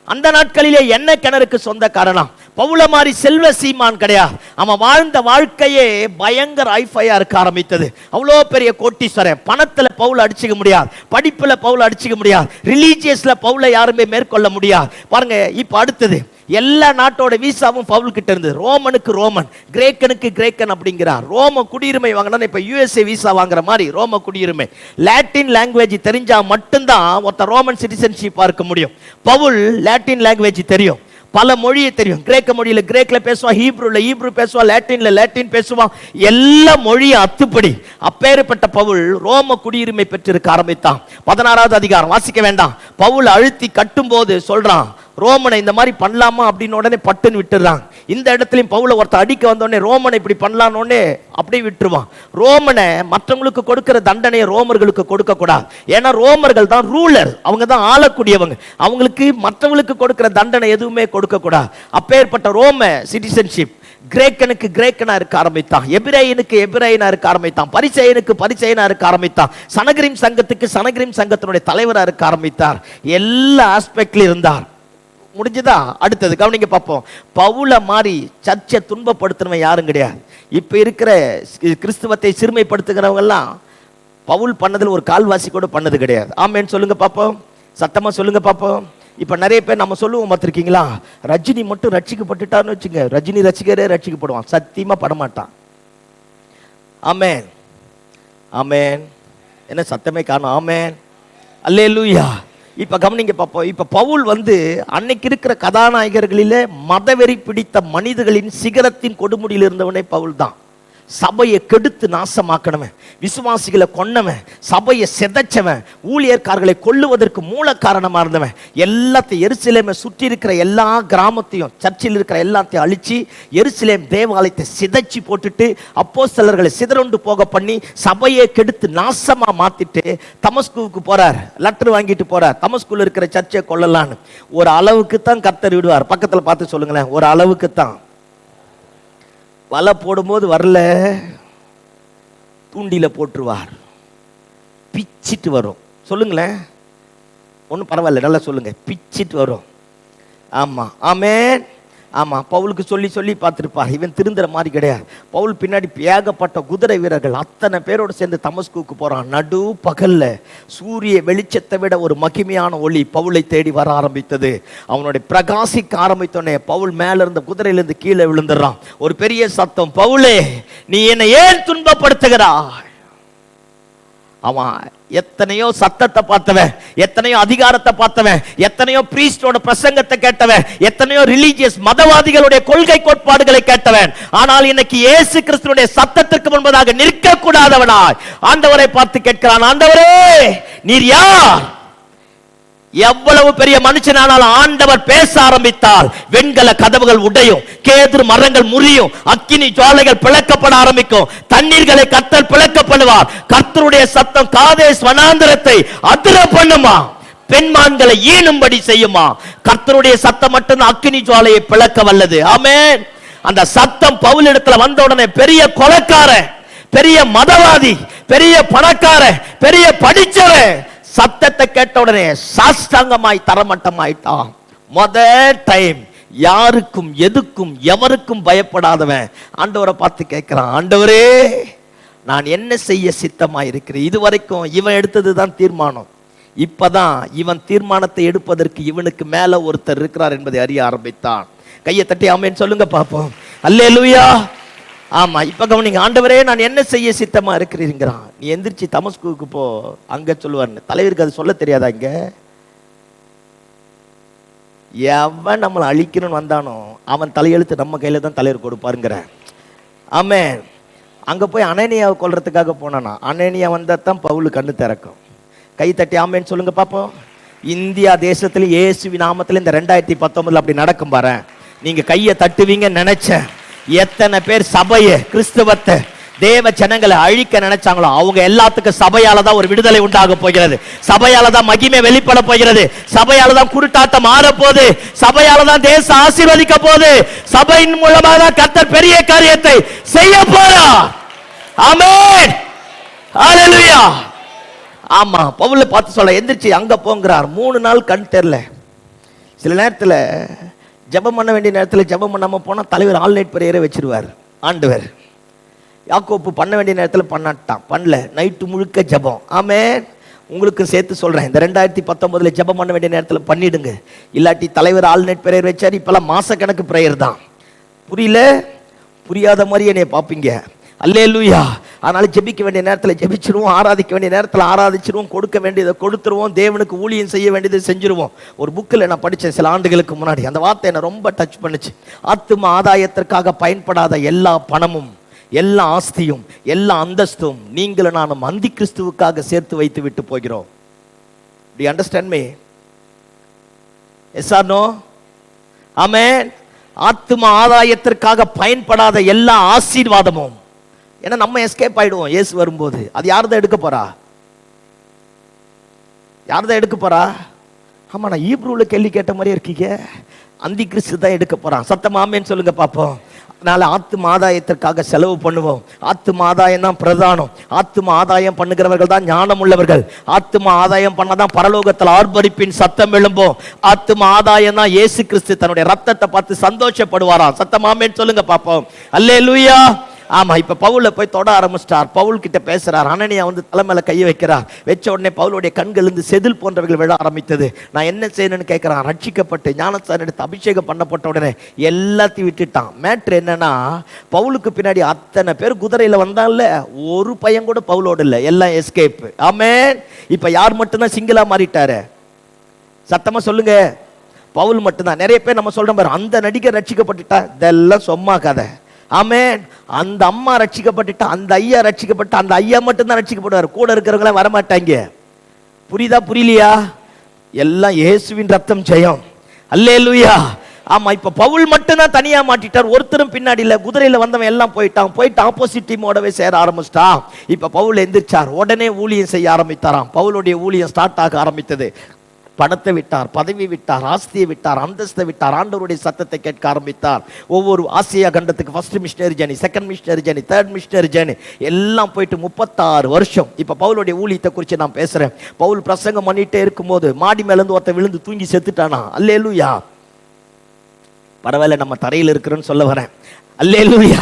அந்த நாட்களிலே என்ன கிணறுக்கு சொந்த காரணம். பவுல மாதிரி செல்வ சீமான் கிடையாது. அவன் வாழ்ந்த வாழ்க்கையே பயங்கர ஐஃபையா இருக்க ஆரம்பித்தது. அவ்வளோ பெரிய கோட்டீஸ்வரன். பணத்துல பவுல அடிச்சுக்க முடியாது, படிப்புல பவுல அடிச்சுக்க முடியாது, ரிலீஜியஸ்ல பவுல யாருமே மேற்கொள்ள முடியாது. பாருங்க, இப்ப அடுத்தது எல்லா நாட்டோட வீசாவும் பவுல் கிட்ட இருந்தது. ரோமனுக்கு ரோமன், கிரேக்கனுக்கு கிரேக்கன் அப்படிங்கிறார். ரோம குடியுரிமை வாங்கினா இப்ப யுஎஸ்ஏ வீசா வாங்குற மாதிரி ரோம குடியுரிமை. லாட்டின் லாங்குவேஜ் தெரிஞ்சா மட்டும்தான் ஒருத்தர் ரோமன் சிட்டிசன்ஷிப்பா இருக்க முடியும். பவுல் லாட்டின் லாங்குவேஜ் தெரியும், பல மொழியை தெரியும். கிரேக்க மொழியில கிரேக்ல பேசுவான், ஹீப்ரு பேசுவான், லாட்டின் பேசுவான். எல்லா மொழியும் அத்துப்படி. அப்பேற்பட்ட பவுல் ரோம குடியுரிமை பெற்றிருக்க ஆரம்பித்தான். 16வது அதிகாரம் வாசிக்க வேண்டாம். பவுல் அழுத்தி கட்டும் போது சொல்றான், ரோமனை இந்த மாதிரி பண்ணலாமா அப்படின்னு உடனே பட்டுன்னு விட்டுறாங்க. இந்த இடத்துலையும் பவுல ஒருத்தர் அடிக்க வந்தோடனே ரோமனை இப்படி பண்ணலான்னு அப்படியே விட்டுருவான். ரோமனை மற்றவங்களுக்கு கொடுக்கிற தண்டனையை ரோமர்களுக்கு கொடுக்க கூடாது. ஏன்னா ரோமர்கள் தான் ரூலர், அவங்க தான் ஆளக்கூடியவங்க. அவங்களுக்கு மற்றவங்களுக்கு கொடுக்கிற தண்டனை எதுவுமே கொடுக்க கூடாது. அப்பேற்பட்ட ரோம சிட்டிசன்ஷிப். கிரேக்கனுக்கு கிரேக்கனா இருக்க ஆரம்பித்தான், எபிரேயனுக்கு எபிரேயனா இருக்க ஆரம்பித்தான், பரிசேயனுக்கு பரிசேயனா இருக்க ஆரம்பித்தான், சனகரிம் சங்கத்துக்கு சனகரிம் சங்கத்தினுடைய தலைவரா இருக்க ஆரம்பித்தார். எல்லா ஆஸ்பெக்ட்ல இருந்தார். முடிஞ்சுதா? அடுத்தது கவனிங்க பார்ப்போம். பவுல மாதிரி சர்ச்சை துன்பப்படுத்துறவன் யாரும் கிடையாது. இப்ப இருக்கிற கிறிஸ்துவத்தை சிறுமைப்படுத்துகிறவங்க எல்லாம் பவுல் பண்ணதில் ஒரு கால்வாசி கூட பண்ணது கிடையாது. ஆமேன்னு சொல்லுங்க பார்ப்போம், சத்தமா சொல்லுங்க பார்ப்போம். இப்ப நிறைய பேர் நம்ம சொல்லுவோம் பார்த்திருக்கீங்களா, ரஜினி மட்டும் ரட்சிக்கப்பட்டுட்டான்னு வச்சுங்க, ரஜினி ரசிகரே ரட்சிக்கப்படுவான். சத்தியமா படமாட்டான். ஆமேன் ஆமேன். என்ன சத்தமே காணும்? ஆமேன் அல்லேலூயா. இப்ப கவனிங்க பார்ப்போம். இப்ப பவுல் வந்து அன்னைக்கு இருக்கிற கதாநாயகர்களிலே மதவெறி பிடித்த மனிதர்களின் சிகரத்தின் கொடுமுடியில் இருந்தவனே பவுல் தான். சபையை கெடுத்து நாசமாக்கணவன், விசுவாசிகளை கொன்னவன், சபையை செதைச்சவன், ஊழியர்காரர்களை கொல்லுவதற்கு மூல காரணமா இருந்தவன். எல்லாத்தையும் எருசலேமை சுற்றி இருக்கிற எல்லா கிராமத்தையும், சர்ச்சில் இருக்கிற எல்லாத்தையும் அழிச்சு எருசலேம் தேவாலயத்தை சிதைச்சி போட்டுட்டு அப்போஸ்தலர்களை சிதறொண்டு போக பண்ணி சபையை கெடுத்து நாசமா மாத்திட்டு தமஸ்குவுக்கு போறார். லெட்டர் வாங்கிட்டு போறார், தமஸ்குல இருக்கிற சர்ச்சை கொள்ளலான்னு. ஒரு அளவுக்கு தான் கர்த்தர் விடுவார். பக்கத்துல பார்த்து சொல்லுங்களேன், ஒரு அளவுக்கு தான். வலை போடும்போது வரல, தூண்டில போட்டுருவார், பிச்சிட்டு வரும். சொல்லுங்களேன், ஒன்றும் பரவாயில்ல, நல்லா சொல்லுங்க, பிச்சிட்டு வரும். ஆமா ஆமேன். ஆமா, பவுலுக்கு சொல்லி சொல்லி பார்த்துருப்பார். இவன் திருந்துற மாதிரி கிடையாது. பவுல் பின்னாடி ஏகப்பட்ட குதிரை வீரர்கள் அத்தனை பேரோடு சேர்ந்து தமஸ்குக்கு போறான். நடு பகல்ல சூரிய வெளிச்சத்தை விட ஒரு மகிமையான ஒளி பவுலை தேடி வர ஆரம்பித்தது. அவனுடைய பிரகாசிக்க ஆரம்பித்தோடனே பவுல் மேல இருந்த குதிரையிலிருந்து கீழே விழுந்துடுறான். ஒரு பெரிய சத்தம், பவுலே நீ என்னை ஏன் துன்பப்படுத்துகிறாய்? அவன் எத்தனையோ சத்தத்தை பார்த்தவன், எத்தனையோ அதிகாரத்தை பார்த்தவன், எத்தனையோ பிரீஸ்டோட பிரசங்கத்தை கேட்டவன், எத்தனையோ ரிலீஜியஸ் மதவாதிகளுடைய கொள்கை கோட்பாடுகளை கேட்டவன். ஆனால் இன்னைக்கு இயேசு கிறிஸ்துவினுடைய சத்தத்திற்கு முன்பதாக நிற்க கூடாதவனாய் ஆண்டவரை பார்த்து கேட்கிறான், ஆண்டவரே நீர் யார்? எவ்வளவு பெரிய மனுஷனானாலும் ஆண்டவர் பேச ஆரம்பித்தால் வெண்கல கதவுகள் உடையும், கேதுரு மரங்கள் முறியும், அக்கினி ஜுவாலைகள் பிளக்கப்பட ஆரம்பிக்கும், தண்ணீர்களை கர்த்தர் பிளக்கப்படுவார். கர்த்தருடைய சத்தம் காதேஸ் வனாந்தரத்தை அதிர பண்ணுமா. பெண்மான்களை ஈனும்படி செய்யுமா. கர்த்தருடைய சத்தம் மட்டும் அக்கினி ஜுவாலையை பிளக்க வல்லது. ஆமென். அந்த சத்தம் பவுல் இடத்துல வந்த உடனே பெரிய கொலைக்காரன், பெரிய மதவாதி, பெரிய பணக்காரன், பெரிய படிச்சவன் சத்தத்தை கேட்ட உடனே சாஷ்டாங்கமாய் தரமட்டமாயிட்டான். முதல் டைம் யாருக்கும் எதுக்கும் எவருக்கும் பயப்படாதவன் ஆண்டவரை பார்த்து கேட்கிறான், ஆண்டவரே நான் என்ன செய்ய சித்தமாய் இருக்கிறேன். இதுவரைக்கும் இவன் எடுத்ததுதான் தீர்மானம். இப்பதான் இவன் தீர்மானத்தை எடுப்பதற்கு இவனுக்கு மேல ஒருத்தர் இருக்கிறார் என்பதை அறிய ஆரம்பித்தான். கையை தட்டி ஆமென் சொல்லுங்க பாப்போம். அல்லேலூயா. ஆமா, இப்ப கவனிங்க. ஆண்டவரே நான் என்ன செய்ய சித்தமா இருக்கிறீங்கிறான். நீ எந்திரிச்சு தமஸ்குவுக்கு போ, அங்க சொல்லுவார். தலைவருக்கு அது சொல்ல தெரியாதா? இங்க எவன் நம்மளை அழிக்கணும்னு வந்தானோ அவன் தலையெழுத்து நம்ம கையில தான் தலைவர் கொடுப்பாருங்கிற. ஆமென். அங்க போய் அனனியாவை கொல்றதுக்காக போனானா, அனனியா வந்தா தான் பவுல் கண்ணு திறக்கும். கை தட்டி ஆமென் சொல்லுங்க பாப்போம். இந்தியா தேசத்துல இயேசுவின் நாமத்துல இந்த 2019 அப்படி நடக்கும் பாரு. நீங்க கையை தட்டுவீங்கன்னு நினைச்சேன். எத்தனை பேர் சபையை, கிறிஸ்தவத்தை, தேவ ஜனங்களை அழிக்க நினைச்சாங்களோ அவங்க எல்லாத்துக்கும் சபையால தான் ஒரு விடுதலை உண்டாக போகிறது. சபையால தான் மகிமை வெளிப்பட போகிறது. சபையால தான் குருட்டாட்டம் மாற போகுது. சபையால தான் தேசம் ஆசீர்வதிக்க போகுது. சபையின் மூலமாக தான் கர்த்தர் பெரிய காரியத்தை செய்ய போறார். ஆமென். ஹalleluya. ஆமா, பவுலை பார்த்து சொல்ல எந்திரிச்சு அங்க போங்கிறார். 3 நாள் கண் தெரியல. சில நேரத்துல ஜெபம் பண்ண வேண்டிய நேரத்தில் ஜெபம் பண்ணாம போனா தலைவர் ஆல்நைட் பிரேயரை வச்சிருவார் ஆண்டவர். யாக்கோப்பு பண்ண வேண்டிய நேரத்தில் பண்ணல, நைட்டு முழுக்க ஜெபம். ஆமென். உங்களுக்கு சேர்த்து சொல்றேன், இந்த 2019 ஜெபம் பண்ண வேண்டிய நேரத்தில் பண்ணிடுங்க. இல்லாட்டி தலைவர் ஆல்நைட் பிரேயர் வச்சார். இப்பெல்லாம் மாச கணக்கு பிரேயர் தான். புரியாத மாதிரி என்னைய பார்ப்பீங்க. அல்லேலூயா. அதனால ஜெபிக்க வேண்டிய நேரத்தில் ஜெபிச்சிருவோம், ஆராதிக்க வேண்டிய நேரத்தில் ஆராதிச்சிருவோம், கொடுக்க வேண்டியதை கொடுத்துருவோம், தேவனுக்கு ஊழியம் செய்ய வேண்டியதை செஞ்சிருவோம். ஒரு புக்கில் நான் படித்தேன் சில ஆண்டுகளுக்கு முன்னாடி. அந்த வார்த்தை என்னை ரொம்ப டச் பண்ணுச்சு. ஆத்தும ஆதாயத்திற்காக பயன்படாத எல்லா பணமும், எல்லா ஆஸ்தியும், எல்லா அந்தஸ்தும் நீங்களும் நானும் அந்தி கிறிஸ்துவுக்காக சேர்த்து வைத்து விட்டு போகிறோம். Do you understand me? Yes or no? ஆமென். ஆத்தும ஆதாயத்திற்காக பயன்படாத எல்லா ஆசீர்வாதமும், ஏன்னா நம்ம எஸ்கேப் ஆயிடுவோம் இயேசு வரும்போது. அது யார்தான் எடுக்க போறா? யார்தான் எடுக்க போறா? ஆமா, நான் ஈப்ரூல கேள்வி கேட்ட மாதிரி இருக்கீங்க. அந்தி கிறிஸ்து தான் எடுக்க போறான். சத்தமா ஆமென் சொல்லுங்க பாப்போம். அதனால ஆத்தும ஆதாயத்திற்காக செலவு பண்ணுவோம். ஆத்தும ஆதாயம் தான் பிரதானம். ஆத்தும ஆதாயம் பண்ணுகிறவர்கள் தான் ஞானம் உள்ளவர்கள். ஆத்தும ஆதாயம் பண்ணாதான் பரலோகத்தில் ஆர்ப்பரிப்பின் சத்தம் எழும்போம். ஆத்தும ஆதாயம் தான் இயேசு கிறிஸ்து தன்னுடைய ரத்தத்தை பார்த்து சந்தோஷப்படுவாராம். சத்தமா ஆமென் சொல்லுங்க பாப்போம். அல்லேலூயா. ஆமா, இப்ப பவுல போய் தொட ஆரம்பிச்சிட்டார். பவுல் கிட்ட பேசுறார். அனனியா வந்து தலைமையில கையை வைக்கிறார். வச்ச உடனே பவுலுடைய கண்கள் இருந்து செதில் போன்றவர்கள் விழ ஆரம்பித்தது. நான் என்ன செய்யணும்னு கேட்கிறான். ரட்சிக்கப்பட்டு ஞானஸ்நானம் எடுத்து அபிஷேகம் பண்ணப்பட்ட உடனே எல்லாத்தையும் விட்டுட்டான். மேட்ரு என்னன்னா, பவுலுக்கு பின்னாடி அத்தனை பேர் குதிரையில வந்தான்ல, ஒரு பையன் கூட பவுலோடு இல்லை, எல்லாம் எஸ்கேப். ஆமென். இப்ப யார் மட்டும்தான் சிங்கிளா மாறிட்டாரு? சத்தமா சொல்லுங்க. பவுல் மட்டும்தான். நிறைய பேர் நம்ம சொல்றோம் பாரு, அந்த நடிகர் ரட்சிக்கப்பட்டுட்டா, இதெல்லாம் சும்மா கதை. ஆமென். அந்த அம்மா ரட்சிக்கப்பட்டுட்டா, அந்த ஐயா ரட்சிக்கப்பட்ட, அந்த ஐயா மட்டும்தான் ரட்சிக்கப்படுவார். கூட இருக்கிறவங்களாம் வரமாட்டாங்க. புரியுதா புரியலையா? எல்லாம் இயேசுவின் ரத்தம் ஜெயம். அல்லேலூயா. ஆமா, இப்ப பவுல் மட்டும்தான் தனியா மாட்டிட்டார். ஒருத்தரும் பின்னாடி இல்ல. குதிரையில வந்தவன் எல்லாம் போயிட்டு ஆப்போசிட் டீமோடவே சேர ஆரம்பிச்சிட்டான். இப்ப பவுல் எந்திரிச்சார். உடனே ஊழியம் செய்ய ஆரம்பித்தாராம். பவுலுடைய ஊழியம் ஸ்டார்ட் ஆக ஆரம்பித்தது. பணத்தை விட்டார், பதவி விட்டார், ஆஸ்தியை விட்டார், அந்தஸ்தை விட்டார், ஆண்டவருடைய சத்தத்தை கேட்க ஆரம்பித்தார். ஒவ்வொரு ஆசியா கண்டத்துக்கு first missionary journey, second missionary journey, third missionary journey எல்லாம் போயிட்டு 36 வருஷம். இப்ப பவுலுடைய ஊழியத்தை குறித்து நான் பேசுறேன். பவுல் பிரசங்கம் பண்ணிட்டே இருக்கும்போது மாடி மேல இருந்து ஒருத்தன் விழுந்து தூங்கி செத்துட்டானா. அல்லேலூயா. பரவாயில்ல, நம்ம தரையில் இருக்கிறோன்னு சொல்ல வரேன். அல்லேலூயா.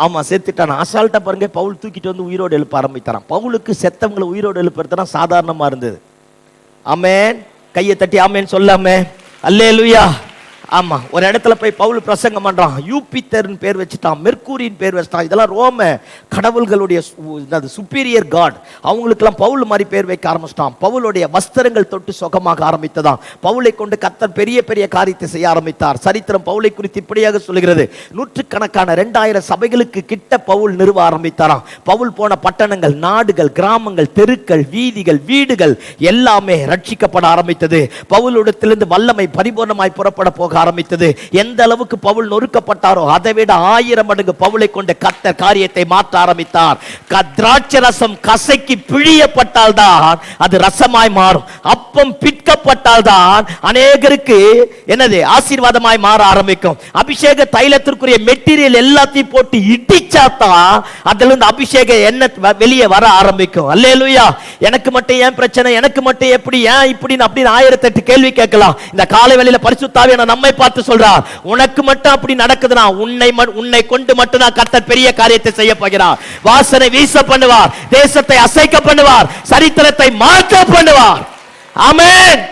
ஆமா, செத்துட்டானா. அசால்ட்டா பாருங்க, பவுல் தூக்கிட்டு வந்து உயிரோடு எழுப்ப ஆரம்பித்தாராம். பவுலுக்கு செத்தவங்களை உயிரோடு எழுப்புறதுனா சாதாரணமா இருந்தது. ஆமென். கையை தட்டி ஆமென் சொல்லாமே. அல்லேலூயா. ஆமா, ஒரு இடத்துல போய் பவுல் பிரசங்கம் பண்றான். யூபிட்டர்னு பேர் வச்சுட்டான், மெர்க்கூரின் பேர் வச்சுட்டான். இதெல்லாம் ரோம கடவுள்களுடைய சுப்பீரியர் காட். அவங்களுக்கெல்லாம் பவுல் மாதிரி பேர் வைக்க ஆரம்பிச்சிட்டான். பவுலுடைய வஸ்திரங்கள் தொட்டு சுகமாக ஆரம்பித்ததான். பவுலை கொண்டு கர்த்தர் பெரிய பெரிய காரியத்தை செய்ய ஆரம்பித்தார். சரித்திரம் பவுலை குறித்து இப்படியாக சொல்லுகிறது. நூற்றுக்கணக்கான 2000 சபைகளுக்கு கிட்ட பவுல் நிறுவ ஆரம்பித்தாராம். பவுல் போன பட்டணங்கள், நாடுகள், கிராமங்கள், தெருக்கள், வீதிகள், வீடுகள் எல்லாமே ரட்சிக்கப்பட ஆரம்பித்தது. பவுலிடத்திலிருந்து வல்லமை பரிபூர்ணமாய் புறப்பட போக ஆரம்பித்தது. எந்த அளவுக்கு பவுல் நொறுக்கப்பட்டாரோ அதை விட 1000 மடங்கு பவுலை கொண்டு கர்த்தர் காரியத்தை மாற்ற ஆரம்பித்தார். திராட்சை ரசம் கசக்கி பிழியப்பட்டால் தான் அது ரசமாய் மாறும். அப்பம் பிற்கப்பட்டால் தான் அநேகருக்கு என்னது ஆசீர்வாதமாய் மாற ஆரம்பிக்கும். அபிஷேக தைலத்திற்குரிய மெட்டீரியல் எல்லாத்தையும் போட்டு இடிச்சாதான் அதுல இருந்து அபிஷேக எண்ணெய் வெளியே வர ஆரம்பிக்கும். அல்லேலூயா. எனக்கு மட்டும் ஏன் பிரச்சனை, எனக்கு மட்டும் எப்படி, ஏன் இப்படி அப்படின்னு 1008 கேள்வி கேட்கலாம். இந்த காலை வேளையில பரிசுத்த ஆவியானவர் நம்மை பார்த்து சொல்றார், உனக்கு மட்டும் அப்படி நடக்குதுன்னா உன்னை கொண்டு மட்டும் தான் கர்த்தர் பெரிய காரியத்தை செய்ய போகிறார். வாசனை வீச பண்ணுவார், தேசத்தை அசைக்க பண்ணுவார், சரித்திரத்தை மாற்ற பண்ணுவார். ஆமென்.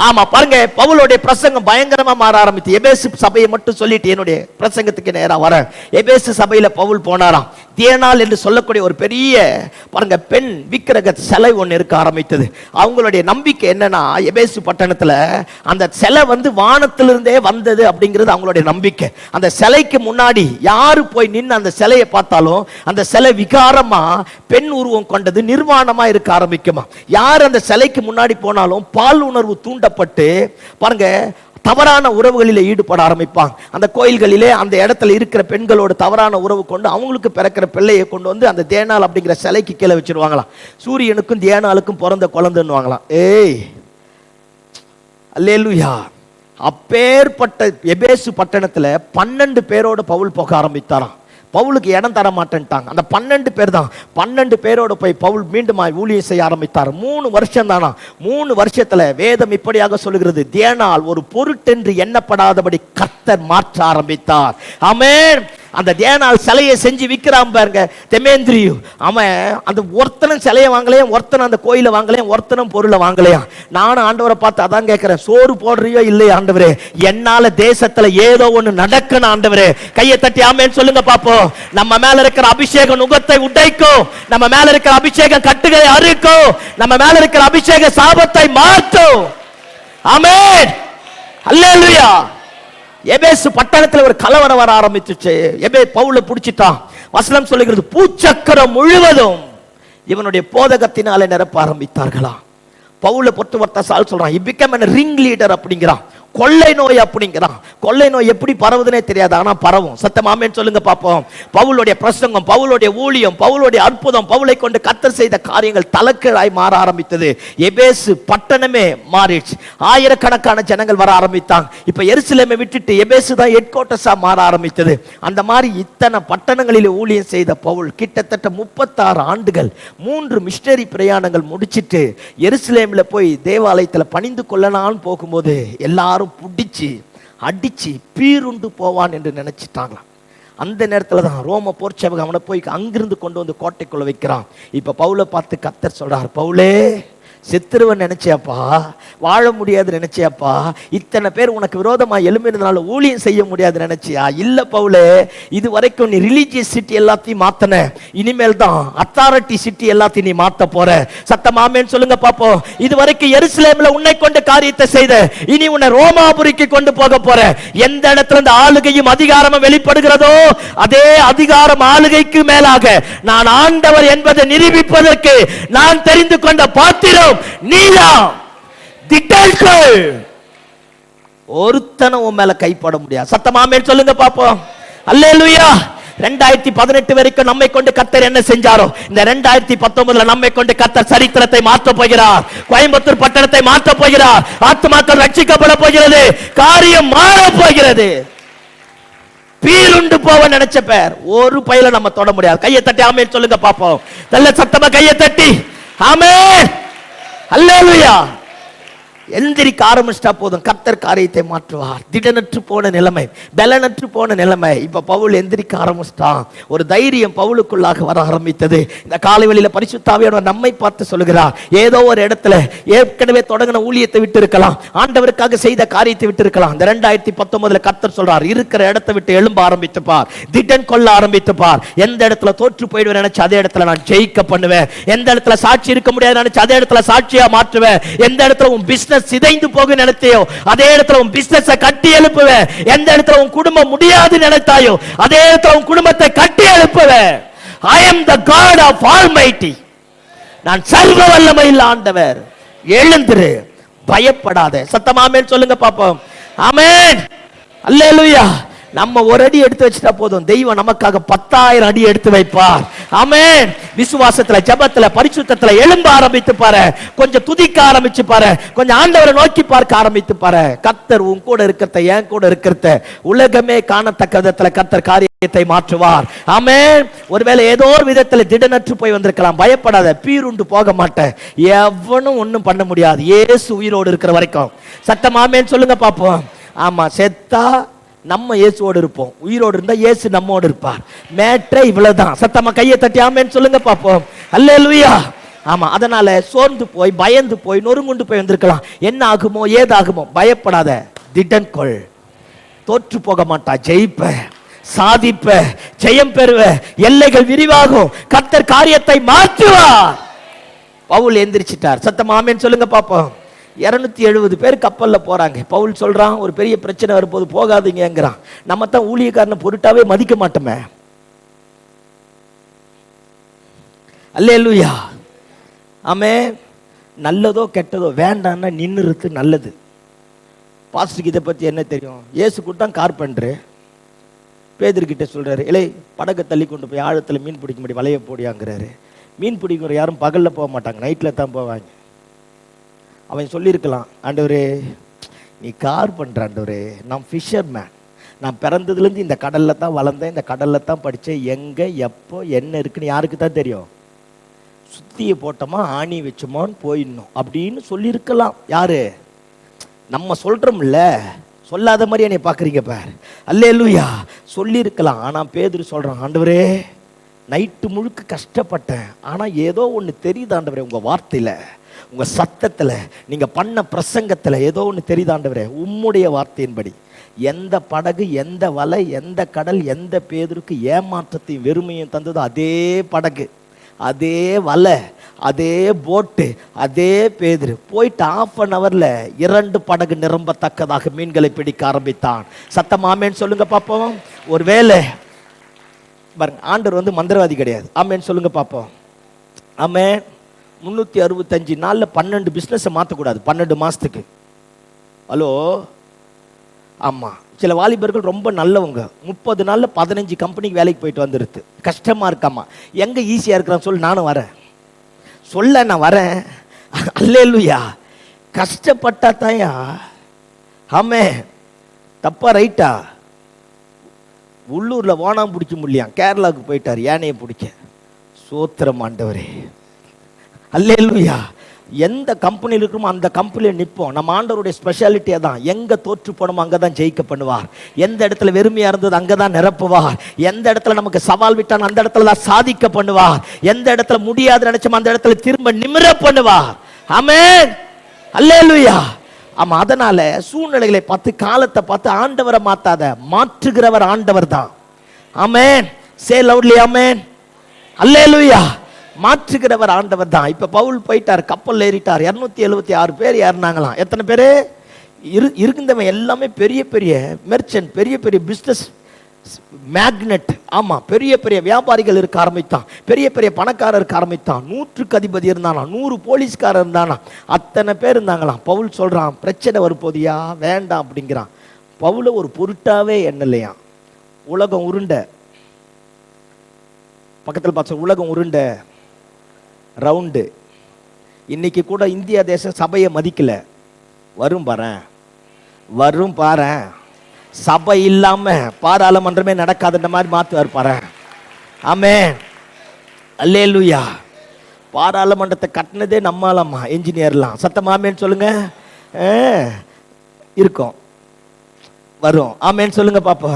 ஆமா, பாருங்க, பவுலுடைய பிரசங்கம் பயங்கரமா மாற ஆரம்பித்து. எபேசு சபையை மட்டும் சொல்லிட்டு என்னுடைய பிரசங்கத்துக்கு நேரா வர. எபேசு சபையில பவுல் போனாராம். தியனால் என்று சொல்லக்கூடிய ஒரு பெரிய பாருங்க பெண் விக்கிரக சிலை ஒன்று இருக்க ஆரம்பித்தது. அவங்களுடைய நம்பிக்கை என்னன்னா, எபேசு பட்டணத்துல அந்த சிலை வானத்திலிருந்தே வந்தது அப்படிங்கிறது அவங்களுடைய நம்பிக்கை. அந்த சிலைக்கு முன்னாடி யாரு போய் நின்று அந்த சிலையை பார்த்தாலும் அந்த சிலை விகாரமா பெண் உருவம் கொண்டது, நிர்வாணமா இருக்க ஆரம்பிக்குமா. யார் அந்த சிலைக்கு முன்னாடி போனாலும் பால் உணர்வு தூண்டப்பட்டு பாருங்க தவறான உறவுகளில் ஈடுபட ஆரம்பிப்பாங்க. அந்த கோயில்களிலே அந்த இடத்துல இருக்கிற பெண்களோடு தவறான உறவு கொண்டு அவங்களுக்கு பிறக்கிற பிள்ளையை கொண்டு அந்த தேனால் அப்படிங்கிற சிலைக்கு கீழே வச்சிருவாங்களாம். சூரியனுக்கும் தேனாலுக்கும் பிறந்த குழந்தைன்னு வாங்கலாம். ஏய் அல்லேலூயா. அப்பேற்பட்ட எபேசு பட்டணத்துல 12 பேரோட பவுல் போக ஆரம்பித்தாராம். பவுலுக்கு இடம் தர மாட்டேன்ட்டாங்க. அந்த 12 பேர் தான். 12 பேரோட போய் பவுல் மீண்டும் ஊழியம் செய்ய ஆரம்பித்தார். 3 வருஷம் தானா. 3 வருஷத்துல வேதம் இப்படியாக சொல்லுகிறது, தேனால் ஒரு பொருட்டென்று எண்ணப்படாதபடி கர்த்தர் மாற்ற ஆரம்பித்தார். ஆமென். அந்த தேனால் சிலையை செஞ்சு விற்கிறான் பாருங்க, தெமேந்திரியு. அவன் அந்த ஒருத்தனும் சிலையை வாங்கலையா, ஒருத்தனும் அந்த கோயிலை வாங்கலையா, ஒருத்தனும் பொருளை வாங்கலையா. நானும் ஆண்டவரை பார்த்து அதான் கேட்கிறேன், சோறு போடுறியோ இல்லையா ஆண்டவரே, என்னால தேசத்துல ஏதோ ஒண்ணு நடக்கணும் ஆண்டவரே. கையை தட்டி ஆமென் சொல்லுங்க பாப்போம். நம்ம மேல இருக்கிற அபிஷேகம் நுகத்தை உடைக்கும், நம்ம மேல இருக்கிற அபிஷேகம் கட்டுகளை அறுக்கும், நம்ம மேல இருக்கிற அபிஷேக சாபத்தை மாற்றும். ஆமென். அல்லேலூயா. எபேசு பட்டணத்தில் ஒரு கலவரம் வர ஆரம்பிச்சுச்சு. பவுலை பிடிச்சிட்டான். வசனம் சொல்லுகிறது, பூச்சக்கரம் முழுவதும் இவனுடைய போதகத்தினாலே நிரப்ப ஆரம்பித்தார்களா. பவுலை பொறுத்தவரை சால் சொல்றான், he became a ring leader அப்படிங்கிறான். கொள்ளை நோய் அப்படிங்கிறான். கொள்ளை நோய் எப்படி பரவுதுனே தெரியாது, ஆனா பரவும். சத்தம் ஆமென் சொல்லுங்க பாப்போம். பவுலுடைய பிரசங்கம், பவுலுடைய ஊழியம், பவுலுடைய அற்புதம், பவுலை கொண்டு கர்த்தர் செய்த காரியங்கள் தலைகீழாய் மாற ஆரம்பித்தது. எபேசு பட்டணமே மாறிடுச்சு. ஆயிரக்கணக்கான ஜனங்கள் வர ஆரம்பித்தாங்க. இப்ப எருசலேமை விட்டுட்டு எபேசு தான் ஹெட் குவார்ட்டர்ஸா மாற ஆரம்பித்தது. அந்த மாதிரி இத்தனை பட்டணங்களில் ஊழியம் செய்த பவுல் கிட்டத்தட்ட 36 ஆண்டுகள் 3 மிஷனரி பிரயாணங்கள் முடிச்சிட்டு எருசலேம்ல போய் தேவாலயத்தில் பணிந்து கொள்ளலான்னு போகும்போது எல்லாரும் புடிச்சு அடிச்சு பீருண்டு போவான் என்று நினைச்சிட்டாங்களாம். அந்த நேரத்தில் தான் ரோம போர்ச்சவங்க அவனை போய் அங்கிருந்து கொண்டு வந்து கோட்டைக்குள்ள வைக்கிறான். இப்ப பவுலை பார்த்து கர்த்தர் சொல்றார், பவுலே செத்துருவன் நினைச்சியாப்பா, வாழ முடியாது நினைச்சியாப்பா, இத்தனை பேர் உனக்கு விரோதமா எழும்பினதுனால ஊழியம் செய்ய முடியாது நினைச்சியா? இல்ல பவுலே, இது வரைக்கும் நீ ரிலீஜியஸ் சிட்டி எல்லாத்தையும் மாத்தன, இனிமேல் தான் அத்தாரிட்டி சிட்டி எல்லாத்தையும் நீ மாத்த போற. சத்தமாமேன்னு சொல்லுங்க பாப்போம். இது வரைக்கும் எருசலேம்ல உன்னை கொண்டு காரியத்தை செய்த, இனி உன்னை ரோமாபுரிக்கு கொண்டு போக போற. எந்த இடத்துல இந்த ஆளுகையும் அதிகாரமும் வெளிப்படுகிறதோ அதே அதிகாரம் ஆளுகைக்கு மேலாக நான் ஆண்டவர் என்பதை நிரூபிப்பதற்கு நான் தெரிந்து கொண்ட பாத்திரம் நீதான். திட்டங்கள் ஒருத்தனும் உன் மேல கைப்பட முடியாது. சத்தமாமே சொல்லுங்க பாப்போம். அல்லேலூயா. 2018 வரைக்கும் நம்மை கொண்டு கர்த்தர் என்ன செஞ்சாரோ, இந்த 2019 நம்மை கொண்டு கர்த்தர் சரித்திரத்தை மாற்ற போகிறார். கோயம்புத்தூர் பட்டணத்தை மாற்ற போகிறார். ஆத்துமாக்கள் ரட்சிக்கப்பட போகிறது. காரியம் மாற போகிறது. பீருண்டு போவ நினைச்ச பேர் ஒரு பையில நம்ம தொட முடியாது. கையை தட்டி ஆமென் சொல்லுங்க பாப்போம். நல்ல சத்தமா கையை தட்டி ஆமென். அல்லேலூயா. எந்திரிக்க ஆரம்பிச்சிட்டா போதும், கர்த்தர் காரியத்தை மாற்றுவார். திடனற்று போன நிலைமை, பலனற்று போன நிலைமை, இப்ப பவுல் எந்திரிக்க ஆரம்பிச்சிட்டான். ஒரு தைரியம் பவுலுக்குள்ளாக வர ஆரம்பித்தது. இந்த காலைவெளியில பரிசுத்த ஆவியானவர் நம்மை பார்த்து சொல்லுகிறார், ஏதோ ஒரு இடத்துல ஏற்கனவே தொடங்கின ஊழியத்தை விட்டு இருக்கலாம், ஆண்டவருக்காக செய்த காரியத்தை விட்டு இருக்கலாம். இந்த 2019 கர்த்தர் சொல்றார், இருக்கிற இடத்தை விட்டு எழும்ப ஆரம்பித்துப்பார், திடன் கொள்ள ஆரம்பித்துப்பார். எந்த இடத்துல தோற்று போயிடுவேன் நினைச்சு அதே இடத்துல நான் ஜெயிக்க பண்ணுவேன். எந்த இடத்துல சாட்சி இருக்க முடியாது நினைச்சு அதே இடத்துல சாட்சியா மாற்றுவேன். எந்த இடத்துல உன் பிசினஸ் சிதைந்து போக நினைத்தையோ அதே இடத்துல உன் பிசினஸை கட்டி எழுப்புவேன். எந்த இடத்துல உன் குடும்பம் முடியாது நினைத்தாயோ அதே இடத்துல உன் குடும்பத்தை கட்டி எழுப்புவேன். I am the God of Almighty. நான் சர்வ வல்லமையுள்ள ஆண்டவர். எழுந்திரு, பயப்படாத. சத்தமாமே சொல்லுங்க பாப்போம். ஆமென். அல்லேலூயா. நம்ம ஒரு அடி எடுத்து வச்சுட்டா போதும், தெய்வம் நமக்காக 10,000 அடி எடுத்து வைப்பார். ஆமென். விசுவாசத்துல, ஜெபத்துல, பரிசுத்தத்துல எழும்ப ஆரம்பித்து பாரு. கொஞ்சம் துதிக்க ஆரம்பிச்சு பாரு. கொஞ்சம் ஆண்டவரை நோக்கி பார்க்க ஆரம்பித்து பாரு. கர்த்தர் உன் கூட இருக்கிறத, என் கூட இருக்கிறத உலகமே காணத்தக்க விதத்துல கர்த்தர் காரியத்தை மாற்றுவார். ஆமென். ஒருவேளை ஏதோ ஒரு விதத்துல திடனற்று போய் வந்திருக்கலாம், பயப்படாத, பீருண்டு போக மாட்டேன். எவனும் ஒண்ணும் பண்ண முடியாது, இயேசு உயிரோடு இருக்கிற வரைக்கும். சத்தம் ஆமென் சொல்லுங்க பாப்போம். ஆமா, செத்தா நம்ம இயேசுவோடு இருப்போம், உயிரோடு இருந்தா இயேசு நம்மோடு இருப்பார். மேட்ரே இவ்வளவுதான். சத்தமா கையை தட்டி ஆமென் சொல்லுங்க பாப்போம். அல்லேலூயா. ஆமா, அதனால சோர்ந்து போய், பயந்து போய், நொறுங்குண்டு போய் வந்திருக்கலாம். என்ன ஆகுமோ ஏதாகுமோ பயப்படாத, திடன் கொள். தோற்று போக மாட்டா, ஜெயிப்ப, சாதிப்ப, ஜெயம் பெறுவ, எல்லைகள் விரிவாகும், கர்த்தர் காரியத்தை மாற்றுவார். பவுல் எந்திரிச்சிட்டார். சத்தமா ஆமென் சொல்லுங்க பாப்போம். 270 பேர் கப்பல்ல போறாங்க. பவுல் சொல்றான், ஒரு பெரிய பிரச்சனை வரும்போது போகாதீங்கிறான். நம்ம தான் ஊழியக்காரனை பொருட்டாவே மதிக்க மாட்டோமே. அல்லேலூயா. ஆமென். நல்லதோ கெட்டதோ வேண்டான்னா நின்னுறது நல்லது. பாஸ்டருக்கு இதை பத்தி என்ன தெரியும்? இயேசு கூட்டம் கார்பெண்டரு பேதுருக்கிட்ட சொல்றாரு, இலை படகை தள்ளி கொண்டு போய் ஆழத்துல மீன் பிடிக்க முடியும், வலைய போடியாங்கிறாரு. மீன் பிடிக்கிற யாரும் பகல்ல போக மாட்டாங்க, நைட்ல தான் போவாங்க. அவன் சொல்லியிருக்கலாம், ஆண்டவரே நீ கார்பெண்டர் ஆண்டவரே, நான் ஃபிஷர்மேன், நான் பிறந்ததுலேருந்து இந்த கடலில் தான் வளர்ந்தேன், இந்த கடலில் தான் படித்தேன், எங்கே எப்போ என்ன இருக்குன்னு யாருக்கு தான் தெரியும்? சுத்தியை போட்டோமா ஆணி வச்சோமான்னு போயிடணும் அப்படின்னு சொல்லியிருக்கலாம். யாரு? நம்ம சொல்கிறோம்ல, சொல்லாத மாதிரி என்னை பார்க்குறீங்க பார். அல்லேலூயா. சொல்லியிருக்கலாம். ஆனால் பேதுரு சொல்கிறான், ஆண்டவரே நைட்டு முழுக்க கஷ்டப்பட்டேன், ஆனால் ஏதோ ஒன்று தெரியுது ஆண்டவரே, உங்கள் வார்த்தையில், உங்க சத்தத்துல, நீங்க பண்ண பிரசங்கத்துல ஏதோ ஒன்று தெரியுதாண்டவரே, உம்முடைய வார்த்தையின்படி எந்த படகு, எந்த வலை, எந்த கடல், எந்த பேதுருக்கு ஏமாற்றத்தையும் வெறுமையும் தந்ததோ அதே படகு, அதே வலை, அதே போட்டு, அதே பேதுரு போயிட்டு 1/2 hourல 2 படகு நிரம்பத்தக்கதாக மீன்களை பிடிக்க ஆரம்பித்தான். சத்தம் ஆமென் சொல்லுங்க பாப்போம். ஒரு வேளை பாருங்க, ஆண்டவர் மந்திரவாதி கிடையாது. ஆமென் சொல்லுங்க பாப்போம். ஆமென். 365 நாள்ல 12 பிஸ்னஸை மாற்றக்கூடாது, 12 மாசத்துக்கு. ஹலோ. ஆமா, சில வாலிபர்கள் ரொம்ப நல்லவங்க, 30 நாள்ல 15 கம்பெனிக்கு வேலைக்கு போயிட்டு வந்துருது. கஷ்டமா இருக்காமா, எங்க ஈஸியா இருக்கிறான்னு சொல்லி நானும் வரேன், சொல்ல நான் வரேன். அல்லேலூயா. கஷ்டப்பட்டா தாயா. ஆமே. தப்பா ரைட்டா? உள்ளூர்ல ஓனாம் பிடிக்க முடியலையா, கேரளாவுக்கு போயிட்டார் யானையை பிடிக்க. சோத்திரம் ஆண்டவரே. அல்லேலூயா. எந்த கம்பெனியில் இருக்கிறோமோ அந்த கம்பெனியில் நிற்போம். நம்ம ஆண்டவருடைய ஸ்பெஷாலிட்டியை தான், எங்கே தோற்று போனோமோ அங்கே தான் ஜெயிக்க பண்ணுவார். எந்த இடத்துல வெறுமையாக இருந்தது அங்கே தான் நிரப்புவார். எந்த இடத்துல நமக்கு சவால் விட்டான் அந்த இடத்துல தான் சாதிக்க பண்ணுவார். எந்த இடத்துல முடியாது நினைச்சோமோ அந்த இடத்துல திரும்ப நிமிர பண்ணுவார். ஆமென். அல்லேலூயா. ஆமா, அதனால சூழ்நிலைகளை பார்த்து, காலத்தை பார்த்து ஆண்டவரை மாத்தாத, மாற்றுகிறவர் ஆண்டவர் தான். ஆமென். சே லவுட்லி ஆமென். அல்லேலூயா. மாற்றுகிறவர் ஆண்டவர் தான். இப்ப பவுல் போயிட்டார், கப்பல் ஏறிட்டார், 276 பேர் ஏறினாங்களாம். எத்தனை பேரு இருந்தவன்? எல்லாமே பெரிய பெரிய மெர்ச்சன்ட், பெரிய பெரிய பிசினஸ் மேக்னெட். ஆமா, பெரிய பெரிய வியாபாரிகள் இருக்க ஆரம்பித்தான், பெரிய பெரிய பணக்காரர் இருக்க ஆரம்பித்தான். 100க்கு அதிபதி இருந்தானா, 100 போலீஸ்காரர் இருந்தானா, அத்தனை பேர் இருந்தாங்களாம். பவுல் சொல்றான், பிரச்சனை வரும்போதியா வேண்டாம் அப்படிங்கிறான். பவுல ஒரு பொருட்டாவே எண்ணலையா. உலகம் உருண்டை, பக்கத்தில் பார்த்த உலகம் உருண்டை, ரவுண்டு. இன்னைக்கு கூட இந்தியா தேசம் சபையை மதிக்கல. வரும் பாரேன், வரும் பாரேன், சபை இல்லாம பாராளுமன்றமே நடக்காதுன்ற மாதிரி மாத்துவார் பாரேன். ஆமென். அல்லேலூயா. பாராளுமன்றத்தை கட்டினதே நம்மாலம்மா, என்ஜினியர்லாம். சத்தமாமேன்னு சொல்லுங்க. இருக்கும், வரும். ஆமேன்னு சொல்லுங்க பாப்பா.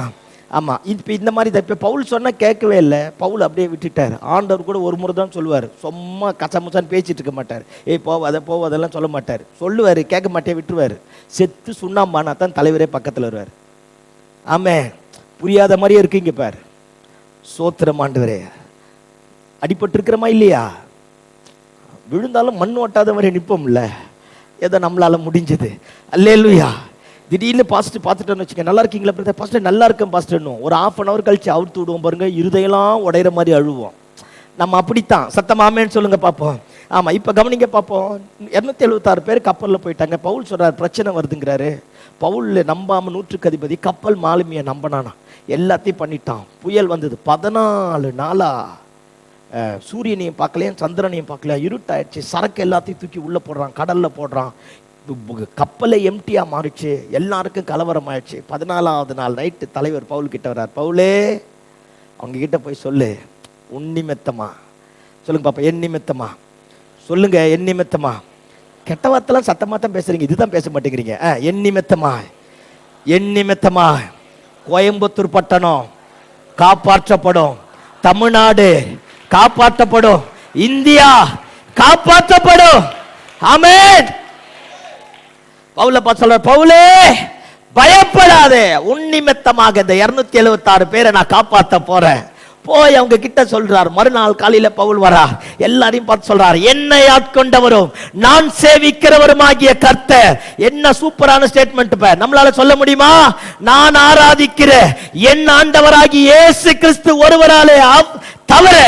ஆமா, இப்போ இந்த மாதிரி தான். இப்போ பவுல் சொன்னால் கேட்கவே இல்லை, பவுல் அப்படியே விட்டுட்டார். ஆண்டவர் கூட ஒரு முறை தான் சொல்லுவார், சும்மா கசமுசான்னு பேசிட்டு இருக்க மாட்டார். போவதெல்லாம் சொல்ல மாட்டார். சொல்லுவார், கேட்க மாட்டே விட்டுருவார். செத்து சுண்ணாம்பானா தான் தலைவரே பக்கத்தில் வருவார். ஆமே, புரியாத மாதிரியே இருக்கீங்க பார். சோத்திரம் ஆண்டவரே. அடிபட்டு இருக்கிறமா இல்லையா? விழுந்தாலும் மண் ஓட்டாத மாதிரி நிற்போம்ல, ஏதோ நம்மளால முடிஞ்சது. அல்லேலூயா. திடீர்னு பாஸ்டர் பார்த்துட்டோன்னு வச்சுக்க, நல்லா இருக்கீங்களா பிரதர்? பாஸ்டர் நல்லா இருக்கேன் பாஸ்டர்னும். ஒரு 1/2 hour கழிச்சு அவுத்து விடுவோம் பாருங்க, இருதையெல்லாம் உடையிற மாதிரி அழுவோம். நம்ம அப்படித்தான். சத்தமாமேன்னு சொல்லுங்க பார்ப்போம். ஆமாம், இப்போ கவனிங்க பார்ப்போம். 276 பேர் கப்பலில் போயிட்டாங்க. பவுல் சொல்கிறார் பிரச்சனை வருதுங்கிறாரு. பவுல் நம்பாமல் 100க்கு அதிபதி கப்பல் மாலுமியை நம்பினானா, எல்லாத்தையும் பண்ணிட்டான். புயல் வந்தது. 14 நாளா சூரியனையும் பார்க்கலையா, சந்திரனையும் பார்க்கலையா, இருட்டாயிடுச்சு. சரக்கு எல்லாத்தையும் தூக்கி உள்ளே போடுறான், கடலில் போடுறான். கப்பலை எம்டியாக மாறிச்சு. எல்லாருக்கும் கலவரம் ஆயிடுச்சு. 14வது நாள் நைட்டு தலைவர் பவுல் கிட்ட வர்றார். பவுலே, அவங்க கிட்ட போய் சொல்லு, உன் நிமித்தமா சொல்லுங்க பாப்பா, என் நிமித்தமா சொல்லுங்க, என் நிமித்தமா. கெட்ட வார்த்தைலாம் சத்தமாக தான் பேசுறீங்க, இதுதான் பேச மாட்டேங்கிறீங்க. என் நிமித்தமா, என் நிமித்தமா கோயம்புத்தூர் பட்டணம் காப்பாற்றப்படும், தமிழ்நாடு காப்பாற்றப்படும், இந்தியா காப்பாற்றப்படும். ஆமென். பவுல பார்த்து சொல்ற, பவுலே பயப்படாதே, உன் நிமித்தமாக இந்த 276 பேரை நான் காப்பாற்ற போறேன். போய் அவங்க கிட்ட சொல்றார். மறுநாள் காலையில பவுல் வரா, எல்லாரையும் பார்த்து சொல்றார், என்னை ஆட்கொண்டவரும் நான் சேவிக்கிறவருமாகிய கர்த்தர். என்ன சூப்பரான ஸ்டேட்மெண்ட். நம்மளால சொல்ல முடியுமா? நான் ஆராதிக்கிற என் ஆண்டவராகி இயேசு கிறிஸ்து ஒருவராலே தவிர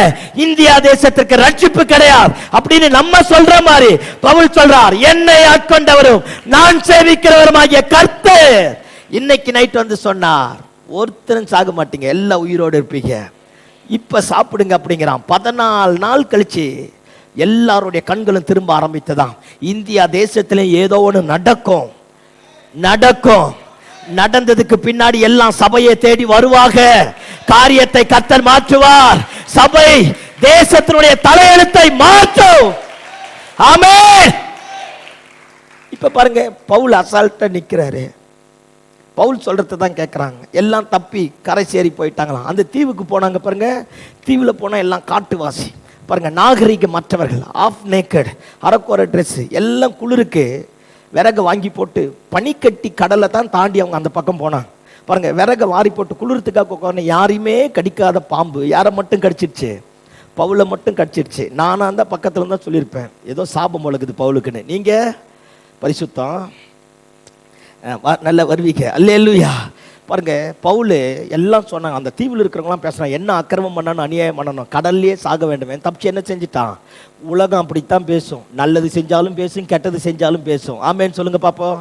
இந்தியா தேசத்திற்கு ரட்சிப்பு கிடையாது அப்படின்னு நம்ம சொல்ற மாதிரி பவுல் சொல்றார், என்னை ஆட்கொண்டவரும் நான் சேவிக்கிறவருமாகிய கர்த்தர். இன்னைக்கு நைட் வந்து சொன்னார், ஒருத்தரும் சாக மாட்டீங்க, எல்லாம் உயிரோடு இருப்பீங்க, இப்ப சாப்பிடுங்க அப்படிங்கிறான். 14 நாள் கழிச்சு எல்லாருடைய கண்களும் திரும்ப ஆரம்பித்ததாம். இந்தியா தேசத்திலே ஏதோ ஒன்று நடக்கும். நடந்ததுக்கு பின்னாடி எல்லாம் சபையை தேடி வருவாங்க. காரியத்தை கர்த்தர் மாற்றுவார். சபை தேசத்தினுடைய தலையெழுத்தை மாற்றும். ஆமென். இப்ப பாருங்க, பவுல் அசால்ட்டா நிக்கிறாரு. பவுல் சொல்றதை தான் கேட்குறாங்க. எல்லாம் தப்பி கரை சேரி போயிட்டாங்களாம். அந்த தீவுக்கு போனாங்க பாருங்க. தீவில் போனால் எல்லாம் காட்டுவாசி பாருங்க, நாகரிக மற்றவர்கள், ஆஃப் நேக்கட், அரக்குறை ட்ரெஸ், எல்லாம் குளிருக்கு விறகு வாங்கி போட்டு பனிக்கட்டி கடலை தான் தாண்டி அவங்க அந்த பக்கம் போனாங்க பாருங்க. விறகை வாரி போட்டு குளிர்த்துக்காக உட்காந்து, யாரையுமே கடிக்காத பாம்பு யாரை மட்டும் கடிச்சிருச்சு? பவுலை மட்டும் கடிச்சிருச்சு. நானும் அந்த பக்கத்தில் தான் சொல்லியிருப்பேன், ஏதோ சாபம் முழக்குது பவுலுக்குன்னு. நீங்கள் பரிசுத்தம் நல்லா வருவீங்க. அல்லேலூயா. பாருங்க, பவுல் எல்லாம் சொன்னாங்க. அந்த தீவில் இருக்கிறவங்களாம் பேசுறாங்க, என்ன அக்கிரமம் பண்ணணும், அநியாயம் பண்ணணும், கடல்லையே சாக வேண்டும். தப்பிச்சு என்ன செஞ்சிட்டான்? உலகம் அப்படித்தான் பேசும். நல்லது செஞ்சாலும் பேசும், கெட்டது செஞ்சாலும் பேசும். ஆமேன்னு சொல்லுங்க பார்ப்போம்.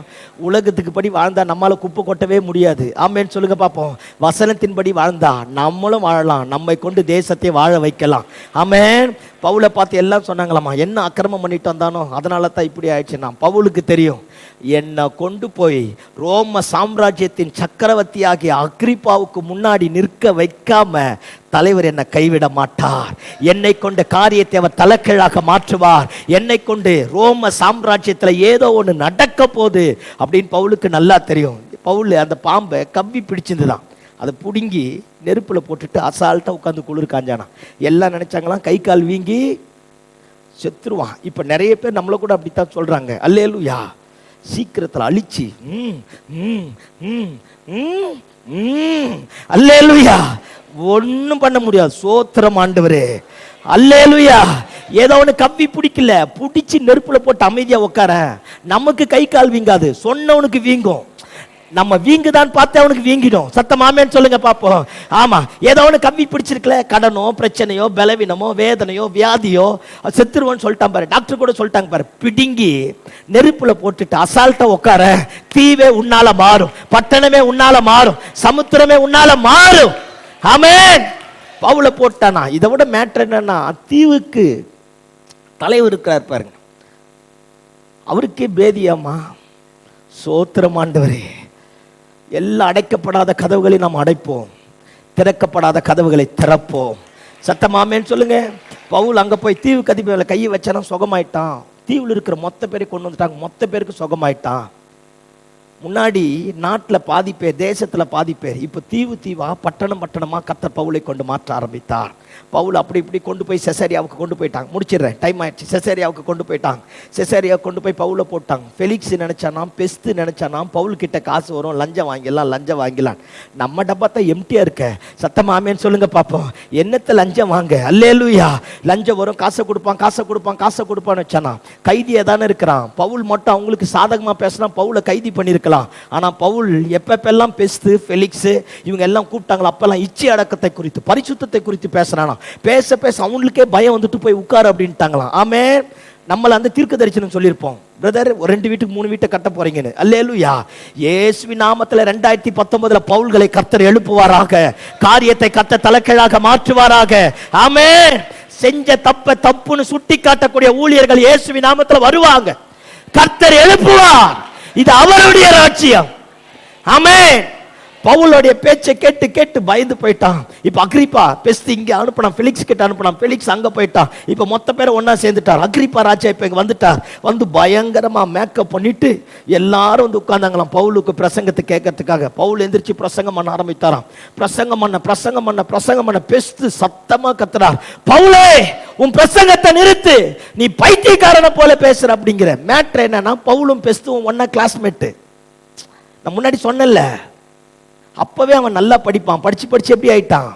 உலகத்துக்கு படி வாழ்ந்தா நம்மளால குப்பை கொட்டவே முடியாது. ஆமேன்னு சொல்லுங்க பார்ப்போம். வசனத்தின்படி வாழ்ந்தா நம்மளும் வாழலாம், நம்மை கொண்டு தேசத்தை வாழ வைக்கலாம். ஆமேன். பவுலை பார்த்து எல்லாம் சொன்னாங்களாமா, என்ன அக்கிரமம் பண்ணிட்டு வந்தானோ அதனால தான் இப்படி ஆயிடுச்சுன்னா. பவுலுக்கு தெரியும், என்னை கொண்டு போய் ரோம சாம்ராஜ்யத்தின் சக்கரவர்த்தி ஆகிய அக்ரிப்பாவுக்கு முன்னாடி நிற்க வைக்காம தலைவர் என்னை கைவிட மாட்டார். என்னை கொண்ட காரியத்தை அவர் தலைக்கீழாக மாற்றுவார். என்னை கொண்டு ரோம சாம்ராஜ்யத்தில் ஏதோ ஒன்று நடக்க போகுது அப்படின்னு பவுலுக்கு நல்லா தெரியும். பவுல் அந்த பாம்பை கவ்வி பிடிச்சிருந்துதான், அதை பிடுங்கி நெருப்பில் போட்டுட்டு அசால்ட்டாக உட்காந்து குளிர் காஞ்சானா. எல்லாம் நினைச்சாங்களாம் கை கால் வீங்கி செத்துருவான். இப்போ நிறைய பேர் நம்மளை கூட அப்படித்தான் சொல்றாங்க. அல்லேலூயா. சீக்கிரத்தில் அழிச்சு அல்லேலூயா, ஒன்றும் பண்ண முடியாது. சோத்திரம் ஆண்டவரே. அல்லேலூயா. ஏதோ ஒன்று கவ்வி பிடிக்கல, பிடிச்சி நெருப்புல போட்டு அமைதியா உட்கார. நமக்கு கை கால் வீங்காது, சொன்னவனுக்கு வீங்கும். நம்ம வீங்குதான் பார்த்து அவனுக்கு வீங்கிடும். சத்தம் ஆமேன்னு சொல்லுங்க பாப்போம். ஆமா, ஏதோ ஒன்று கவ்வி பிடிச்சிருக்கல, கடனோ பிரச்சனையோ பலவீனமோ வேதனையோ வியாதியோ, செத்துருவோன்னு சொல்லிட்டான் பாரு. டாக்டர் கூட சொல்லிட்டாங்க பாரு, பிடுங்கி நெருப்புல போட்டுட்டு அசால்ட்டா உட்கார. தீவே உன்னால மாறும், பட்டணமே உன்னால மாறும், சமுத்திரமே உன்னால மாறும். ஆமென். பவுல போட்டானா. இதை விட மேட்டர் என்னன்னா, தீவுக்கு தலைவர் இருக்கிறார் பாருங்க, அவருக்கே பேதியாமா. சோத்திரம் ஆண்டவரே. எல்லா அடைக்கப்படாத கதவுகளை நாம் அடைப்போம், திறக்கப்படாத கதவுகளை திறப்போம். சத்தமாமேன்னு சொல்லுங்க. பவுல் அங்க போய் தீவு கதிப்பையில கையை வச்சானா சுகமாயிட்டான். தீவில் இருக்கிற மொத்த பேரை கொண்டு வந்துட்டாங்க, மொத்த பேருக்கு சுகமாயிட்டான். முன்னாடி நாட்டில் பாதி பேர், தேசத்தில் பாதி பேர், இப்போ தீவா பட்டணமா கர்த்தர் பவுலை கொண்டு மாற்ற ஆரம்பித்தார். பவுல் அப்படி இப்படி கொண்டு போய் செசரியாவுக்கு கொண்டு போயிட்டாங்க. முடிச்சிடுறேன், டைம் ஆயிடுச்சு. செசரியாவுக்கு கொண்டு போயிட்டாங்க. செசரியாவுக்கு கொண்டு போய் பவுலை போட்டாங்க. ஃபெலிக்ஸ் நினைச்சானாம், பெஸ்து நினைச்சானாம், பவுல் கிட்ட காசு வரும், லஞ்சம் வாங்கிடலாம். நம்ம டப்பாத்தான் எம்டியா இருக்க. சத்தமாமேன்னு சொல்லுங்க பார்ப்போம். என்னத்தை லஞ்சம் வாங்க? அல்லேலூயா. லஞ்சம் வரும், காசை கொடுப்பான்னு வச்சானா. கைதியா தானே இருக்கிறான். பவுல் மட்டும் அவங்களுக்கு சாதகமா பேசினா பவுலை கைதி பண்ணியிருக்கலாம். ஆனா பவுல் எப்பெல்லாம் பெஸ்து ஃபெலிக்ஸ் இவங்க எல்லாம் கூப்பிட்டாங்களா, அப்பெல்லாம் இச்சை அடக்கத்தை குறித்து, பரிசுத்தத்தை குறித்து பேசுறானா. பேச அவங்களுக்கே பயம் வந்துட்டு போய் உட்காரு அப்படின்ட்டாங்களாம். ஆமென். நம்மள அந்த தீர்க்க தரிசனம் சொல்லியிருப்போம், பிரதர் ஒரு 2 வீட்டுக்கு 3 வீட்டை கட்ட போறீங்கன்னு. அல்லேலூயா. இயேசுவின் நாமத்துல 2019 பவுல்களை கர்த்தர் எழுப்புவாராக. காரியத்தை கர்த்தர் தலைகீழாக மாற்றுவாராக. ஆமென். செஞ்ச தப்ப தப்புன்னு சுட்டி காட்டக்கூடிய ஊழியர்கள் இயேசுவின் நாமத்துல வருவாங்க. கர்த்தர் எழுப்புவார். இது அவருடைய ராஜ்யம். ஆமென். பவுலுடைய பேச்சை கேட்டு கேட்டு பயந்து போயிட்டான். இப்ப அக்ரிப்பா பெஸ்ட் இங்க அனுப்பினான், ஃபெலிக்ஸ் கிட்ட அனுப்பினான், ஃபெலிக்ஸ் அங்க போயிட்டான். இப்ப மொத்த பேரை ஒன்னா சேர்ந்துட்டார். அக்ரிப்பா ராஜா இப்ப இங்க வந்துட்டார். வந்து பயங்கரமா மேக்கப் பண்ணிட்டு எல்லாரும் வந்து உட்கார்ந்தாங்களாம் பவுலுக்கு பிரசங்கத்தை கேட்கறதுக்காக. பவுல் எந்திரிச்சு பிரசங்கம் பண்ண ஆரம்பித்தாராம். பிரசங்கம் பண்ண பெஸ்ட் சத்தமா கத்துறார், பவுலே உன் பிரசங்கத்தை நிறுத்து, நீ பைத்தியக்காரனை போல பேசுற அப்படிங்கிற. மேட்ரு என்னன்னா, பவுலும் பெஸ்டும் ஒன்னா கிளாஸ்மேட். நான் முன்னாடி சொன்னேன்ல, அப்பவே அவன் நல்லா படிப்பான். படிச்சு எப்படி ஆயிட்டான்?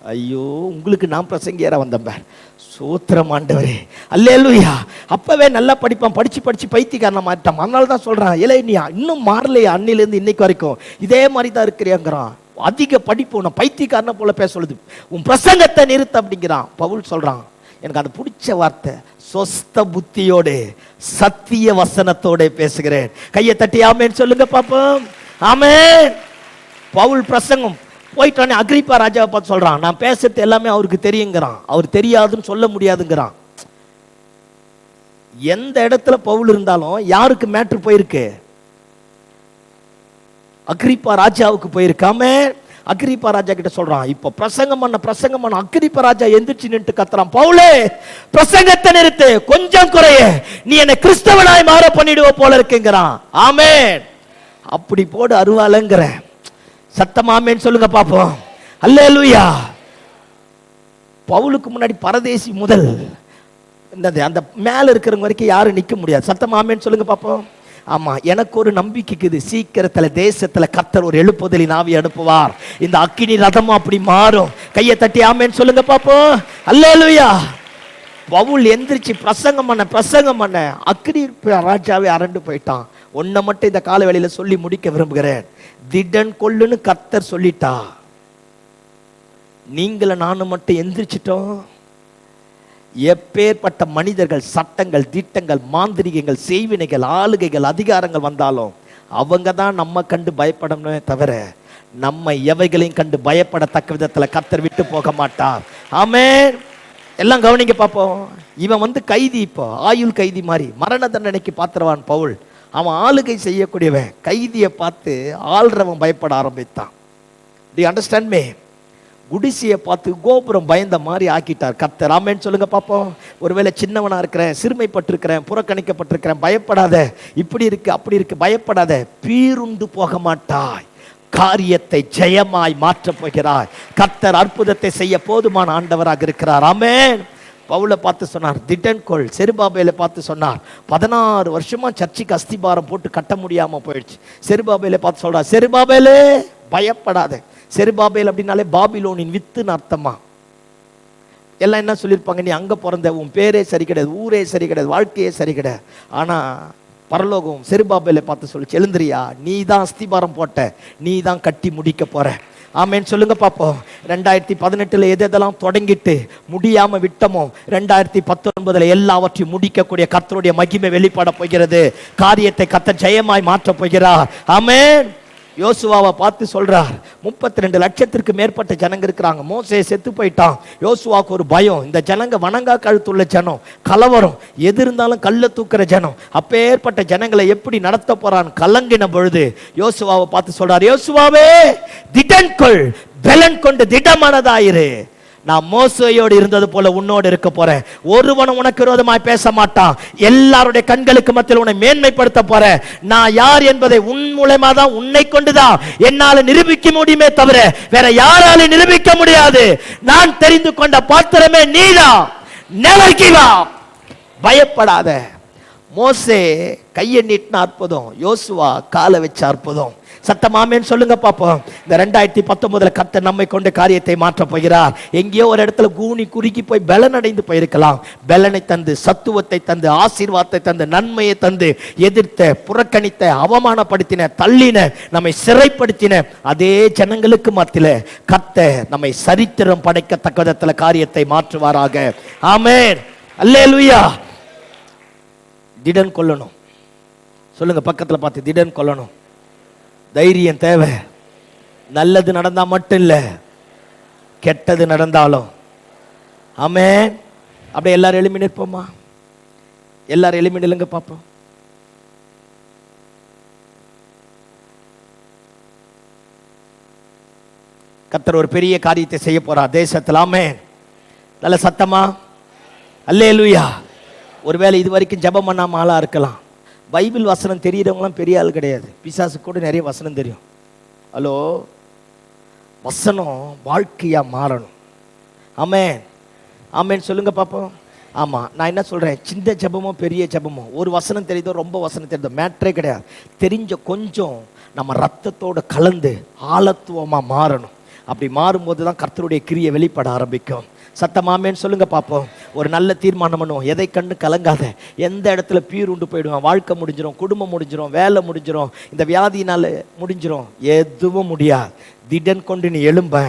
ஐயோ, உங்களுக்கு நான் பிரசங்கியார வந்தேன். சூத்திரம் ஆண்டவரே, அல்லேலூயா. அப்பவே நல்லா படிப்பான். படிச்சு பைத்தியக்காரனா மாட்டான். அதனால தான் சொல்றான், இல்லை நீ இன்னும் மாறலையா, அன்னிலேருந்து இன்னைக்கு வரைக்கும் இதே மாதிரி தான் இருக்கிறாங்கிறான். அதிக படிப்பு உன்னை பைத்தியக்காரனை போல பேச சொல்லுது, உன் பிரசங்கத்தை நிறுத்த அப்படிங்கிறான். பவுல் சொல்றான், எனக்கு அது பிடிச்ச வார்த்தை, சொஸ்த புத்தியோடு சத்திய வசனத்தோட பேசுகிறேன். கையை தட்டி ஆமேன்னு சொல்லுங்க பாப்போம். ஆமென். பவுல் பிரசங்கம் போயிட்டானே, அக்ரிப்பா ராஜாவை பார்த்து சொல்றான், நான் பேசுறது எல்லாமே அவருக்கு தெரியுங்கிறான். அவர் தெரியாதுன்னு சொல்ல முடியாதுங்கிறான். எந்த இடத்துல பவுல் இருந்தாலும் யாருக்கு மேட்ரு போயிருக்கு? அக்ரிப்பா ராஜாவுக்கு போயிருக்காமே. அக்ரிப்பா ராஜா கிட்ட சொல்றான், இப்ப பிரசங்கம் பண்ண அக்ரிப்பா ராஜா எந்திரிச்சு நின்று கத்துறான், பவுலே பிரசங்கத்தை நிறுத்து, கொஞ்சம் குறைய, நீ என்ன கிறிஸ்தவனாய் மாற பண்ணிடுவ போல இருக்குங்கிறான். ஆமென். அப்படி போடு அருவாலங்கிற சத்தமாமேன்னு சொல்லுங்க பாப்போம். அல்லேலூயா. பவுலுக்கு முன்னாடி பரதேசி முதல் அந்த மேல இருக்கிறவங்க வரைக்கும் யாரும் நிக்க முடியாது. சத்தமாமேன்னு சொல்லுங்க பாப்போம். ஆமா, எனக்கு ஒரு நம்பிக்கைக்குது, சீக்கிரத்துல தேசத்துல கர்த்தர் ஒரு எழுப்புதலின் ஆவி அனுப்புவார். இந்த அக்கினி ரதம் அப்படி மாறும். கையை தட்டி ஆமேன்னு சொல்லுங்க பாப்போம். அல்லேலூயா. பவுல் எந்திரிச்சு பிரசங்கம் பண்ண அக்கினி ராஜாவே அரண்டு போயிட்டான். ஒன்ன மட்டும் இந்த கால வேளையில சொல்லி முடிக்க விரும்புகிறேன். திடன் கொள்ளுன்னு கர்த்தர் சொல்லிட்டா, நீங்கள நானும் மட்டும் எந்திரிச்சிட்டோம். எப்பேற்பட்ட மனிதர்கள், சட்டங்கள், திட்டங்கள், மாந்திரிகங்கள், செய்வினைகள், ஆளுகைகள், அதிகாரங்கள் வந்தாலும் அவங்க தான் நம்ம கண்டு பயப்படணுமே தவிர நம்ம எவைகளையும் கண்டு பயப்படத்தக்க விதத்துல கர்த்தர் விட்டு போக மாட்டார். ஆமென். எல்லாம் கவனிங்க பாப்போம். இவன் வந்து கைதி, இப்போ ஆயுள் கைதி மாதிரி, மரண தண்டனைக்கு பாத்திரவான் பவுல். அவன் ஆளுகை செய்யக்கூடியவன். கைதியை பார்த்து ஆள்றவன் பயப்பட ஆரம்பித்தான். Do you understand me? குடிசையை பார்த்து கோபுரம் பயந்த மாதிரி ஆக்கிட்டார் கர்த்தர். ஆமென் சொல்லுங்க பாப்போம். ஒருவேளை சின்னவனா இருக்கிறேன், சிறுமைப்பட்டிருக்கிறேன், புறக்கணிக்கப்பட்டிருக்கிறேன், பயப்படாத, இப்படி இருக்கு அப்படி இருக்கு, பயப்படாத, பீருண்டு போக மாட்டாய், காரியத்தை ஜெயமாய் மாற்றப் போகிறாய். கர்த்தர் அற்புதத்தை செய்ய போதுமான ஆண்டவராக இருக்கிறார். ஆமென். பவுலை பார்த்து சொன்னார், திடன்கொள். செருபாபேலை பார்த்து சொன்னார், 16 வருஷமா சர்ச்சுக்கு அஸ்திபாரம் போட்டு கட்ட முடியாம போயிடுச்சு. செருபாபேலை பார்த்து சொல்றார், செருபாபேலே பயப்படாத. செருபாபேல் அப்படின்னாலே பாபிலோனின் வித்துன்னு அர்த்தமா. எல்லாம் என்ன சொல்லியிருப்பாங்க, நீ அங்க பிறந்த, உன் பேரே சரி கிடையாது, ஊரே சரி கிடையாது, வாழ்க்கையே சரி கிடையாது. ஆனா பரலோகம் செருபாபேலை பார்த்து சொல்லிச்சு, எழுந்திரியா, நீ தான் அஸ்திபாரம் போட்ட, நீ தான் கட்டி முடிக்க போற. ஆமென் சொல்லுங்க பாப்போம். 2018 எதெல்லாம் தொடங்கிட்டு முடியாம விட்டமோ, 2019 எல்லாவற்றையும் முடிக்கக்கூடிய கர்த்தருடைய மகிமை வெளிப்பட போகிறது. காரியத்தை கர்த்தர் ஜெயமாய் மாற்ற போகிறார். ஆமென். யோசுவாவை பார்த்து சொல்றார், 32 லட்சத்திற்கு மேற்பட்ட ஜனங்க இருக்கிறாங்க. மோசே செத்து போயிட்டான். யோசுவாவுக்கு ஒரு பயம், இந்த ஜனங்க வணங்கா கழுத்துள்ள ஜனம், கலவரம், எது இருந்தாலும் கல்ல தூக்குற ஜனம், அப்பேற்பட்ட ஜனங்களை எப்படி நடத்த போறான் கலங்கின பொழுது யோசுவாவை பார்த்து சொல்றார், யோசுவாவே திடன்கொள், பலன் கொண்டு திடமானதாயிரு. நான் மோசேயோடு இருந்தது போல உன்னோடு இருக்க போறேன். ஒருவனும் உனக்கு விரோதமாய் பேச மாட்டான். எல்லாருடைய கண்களுக்கு மத்தியில் உன்னை மேன்மைப்படுத்த போறேன். நான் யார் என்பதை உன் மூலமா தான், உன்னை கொண்டுதான் என்னால நிரூபிக்க முடியுமே தவிர வேற யாராலும் நிரூபிக்க முடியாது. நான் தெரிந்து கொண்ட பாத்திரமே நீதான். Never give up. பயப்படாத. மோசே கையை நீட்டின அற்புதம், யோசுவா காலை வச்ச அற்புதம். சத்தமாமேன்னு சொல்லுங்க பாப்போம். இந்த 2019 கர்த்தர் நம்மை கொண்டு காரியத்தை மாற்ற போகிறார். எங்கேயோ ஒரு இடத்துல கூனி குறுக்கி போய் பலன் அடைந்து போயிருக்கலாம். பலனை தந்து, சத்துவத்தை தந்து, ஆசீர்வாதத்தை தந்து, நன்மையை தந்து, எதிர்த்த, புறக்கணித்த, அவமானப்படுத்தின, தள்ளின, நம்மை சிறைப்படுத்தின அதே ஜனங்களுக்கு மத்தியில கர்த்தர் நம்மை சரித்திரம் படைக்கத்தக்க விதத்துல காரியத்தை மாற்றுவாராக. ஆமென். அல்லேலூயா. திடன் கொள்ளணும். சொல்லுங்க பக்கத்தில் பார்த்து, திடன் கொள்ளணும். தைரியம் தேவை. நல்லது நடந்தா மட்டும் இல்லை, கெட்டது நடந்தாலும். ஆமென். அப்படியே எல்லாரும் எழுப்பி நிற்போமா? எல்லாரும் எழுப்பி நில்லுங்க பார்ப்போம். கர்த்தர் ஒரு பெரிய காரியத்தை செய்ய போறார் தேசத்தில். ஆமென். நல்ல சத்தமா அல்லேலூயா. ஒருவேளை இது வரைக்கும் ஜெபம் பண்ணாம ஆளா இருக்கலாம். பைபிள் வசனம் தெரியுறவங்களாம் பெரிய ஆள் கிடையாது. பிசாசு கூட நிறைய வசனம் தெரியும். ஹலோ, வசனம் வாழ்க்கையா மாறணும். ஆமென். ஆமென் சொல்லுங்க பாப்போம். ஆமா, நான் என்ன சொல்றேன், சின்ன ஜெபமோ பெரிய ஜெபமோ, ஒரு வசனம் தெரியுதோ ரொம்ப வசனம் தெரியுதோ மேட்ரே கிடையாது. தெரிஞ்ச கொஞ்சம் நம்ம ரத்தத்தோட கலந்து ஆழத்துவமா மாறணும். அப்படி மாறும்போது தான் கர்த்தருடைய கிரியை வெளிப்பட ஆரம்பிக்கும். சத்தமாமேன்னு சொல்லுங்க பார்ப்போம். ஒரு நல்ல தீர்மானம் பண்ணுவோம். எதை கண்டு கலங்காத. எந்த இடத்துல பீர் உண்டு போயிடுவோம், வாழ்க்கை முடிஞ்சிடும், குடும்பம் முடிஞ்சிடும், வேலை முடிஞ்சிடும், இந்த வியாதினால முடிஞ்சிடும், எதுவும் முடியாது. திடன் கொண்டு நீ எழும்ப.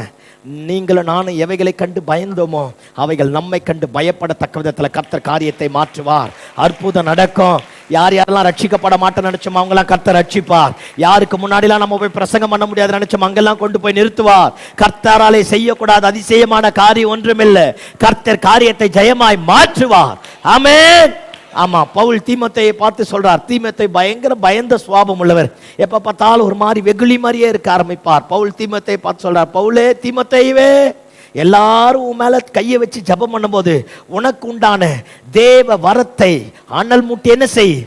நீங்களும் நானும் எவைகளை கண்டு பயந்தோமோ அவைகள் நம்மை கண்டு பயப்படத்தக்க விதத்தில் கர்த்தர் காரியத்தை மாற்றுவார். அற்புதம் நடக்கும். யார் யாரெல்லாம் ரட்சிக்கப்பட மாட்டேன்னு நினைச்சோம் அவங்களாம் கர்த்தர் ரட்சிப்பார். யாருக்கு முன்னாடிலாம் நம்ம போய் பிரசங்கம் பண்ண முடியாது நினைச்சோம் அங்கெல்லாம் கொண்டு போய் நிறுத்துவார். கர்த்தராலே செய்யக்கூடாது அதிசயமான காரியம் ஒன்றுமில்லை. கர்த்தர் காரியத்தை ஜெயமாய் மாற்றுவார். ஆமென். ஆமா, பவுல் தீமோத்தேயை பார்த்து சொல்றார். தீமோத்தேயு பயங்கர பயந்த சுபாவம் உள்ளவர். எப்ப பார்த்தாலும் ஒரு மாதிரி வெகுளி மாதிரியே இருக்க ஆரம்பிப்பார். பவுல் தீமோத்தேயை பார்த்து சொல்றார், பவுலே தீமோத்தேயுவே, எல்லாரும் உன் மேல கையை வச்சு ஜெபம் பண்ணும்போது உனக்கு உண்டான தேவ வரத்தை அனல் மூட்டி என்ன செய்,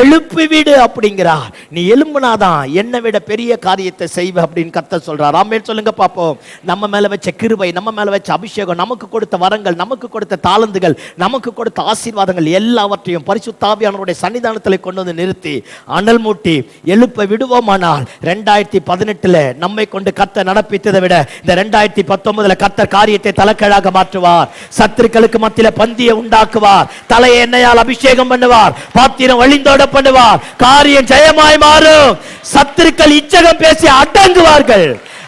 எழுப்பி விடு அப்படிங்கிறார். நீ எழும்புனாதான் என்னை விட பெரிய காரியத்தை செய்வ அப்படின்னு கர்த்தர் சொல்றார். ஆமென் சொல்லுங்க பாப்போம். நம்ம மேல வச்ச கிருபை, நம்ம மேல வச்ச அபிஷேகம், நமக்கு கொடுத்த வரங்கள், நமக்கு கொடுத்த தாளந்துகள், நமக்கு கொடுத்த ஆசீர்வாதங்கள் எல்லாவற்றையும் பரிசுத்த ஆவியானவருடைய சன்னிதானத்தில் கொண்டு வந்து நிறுத்தி அனல் மூட்டி எழுப்ப விடுவோமானால் 2018 நம்மை கொண்டு கர்த்தர் நடப்பித்ததை விட இந்த 2019 கர்த்தர் காரியத்தை தலைக்கீழாக மாற்றுவார். சத்துருக்களுக்கு மத்தியில பந்தியை உண்டாக்குவார். தலையை எண்ணெயால் அபிஷேகம் பண்ணுவார். பாத்திரம் வழிந்து பண்ணுவார். காரியம் ஜெயமாய் மாறும். சத்துருக்கள் இச்சகம் பேசி அடங்குவார்கள்.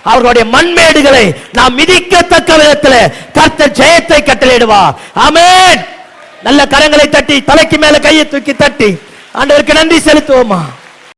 அவர்களுடைய மண்மேடுகளை நாம் மிதிக்கத்தக்க விதத்தில் கர்த்தர் ஜெயத்தை கட்டளையிடுவார். ஆமென். நல்ல கரங்களை தட்டி தலைக்கு மேல கையை தூக்கி தட்டி ஆண்டவருக்கு நன்றி செலுத்துவோமா?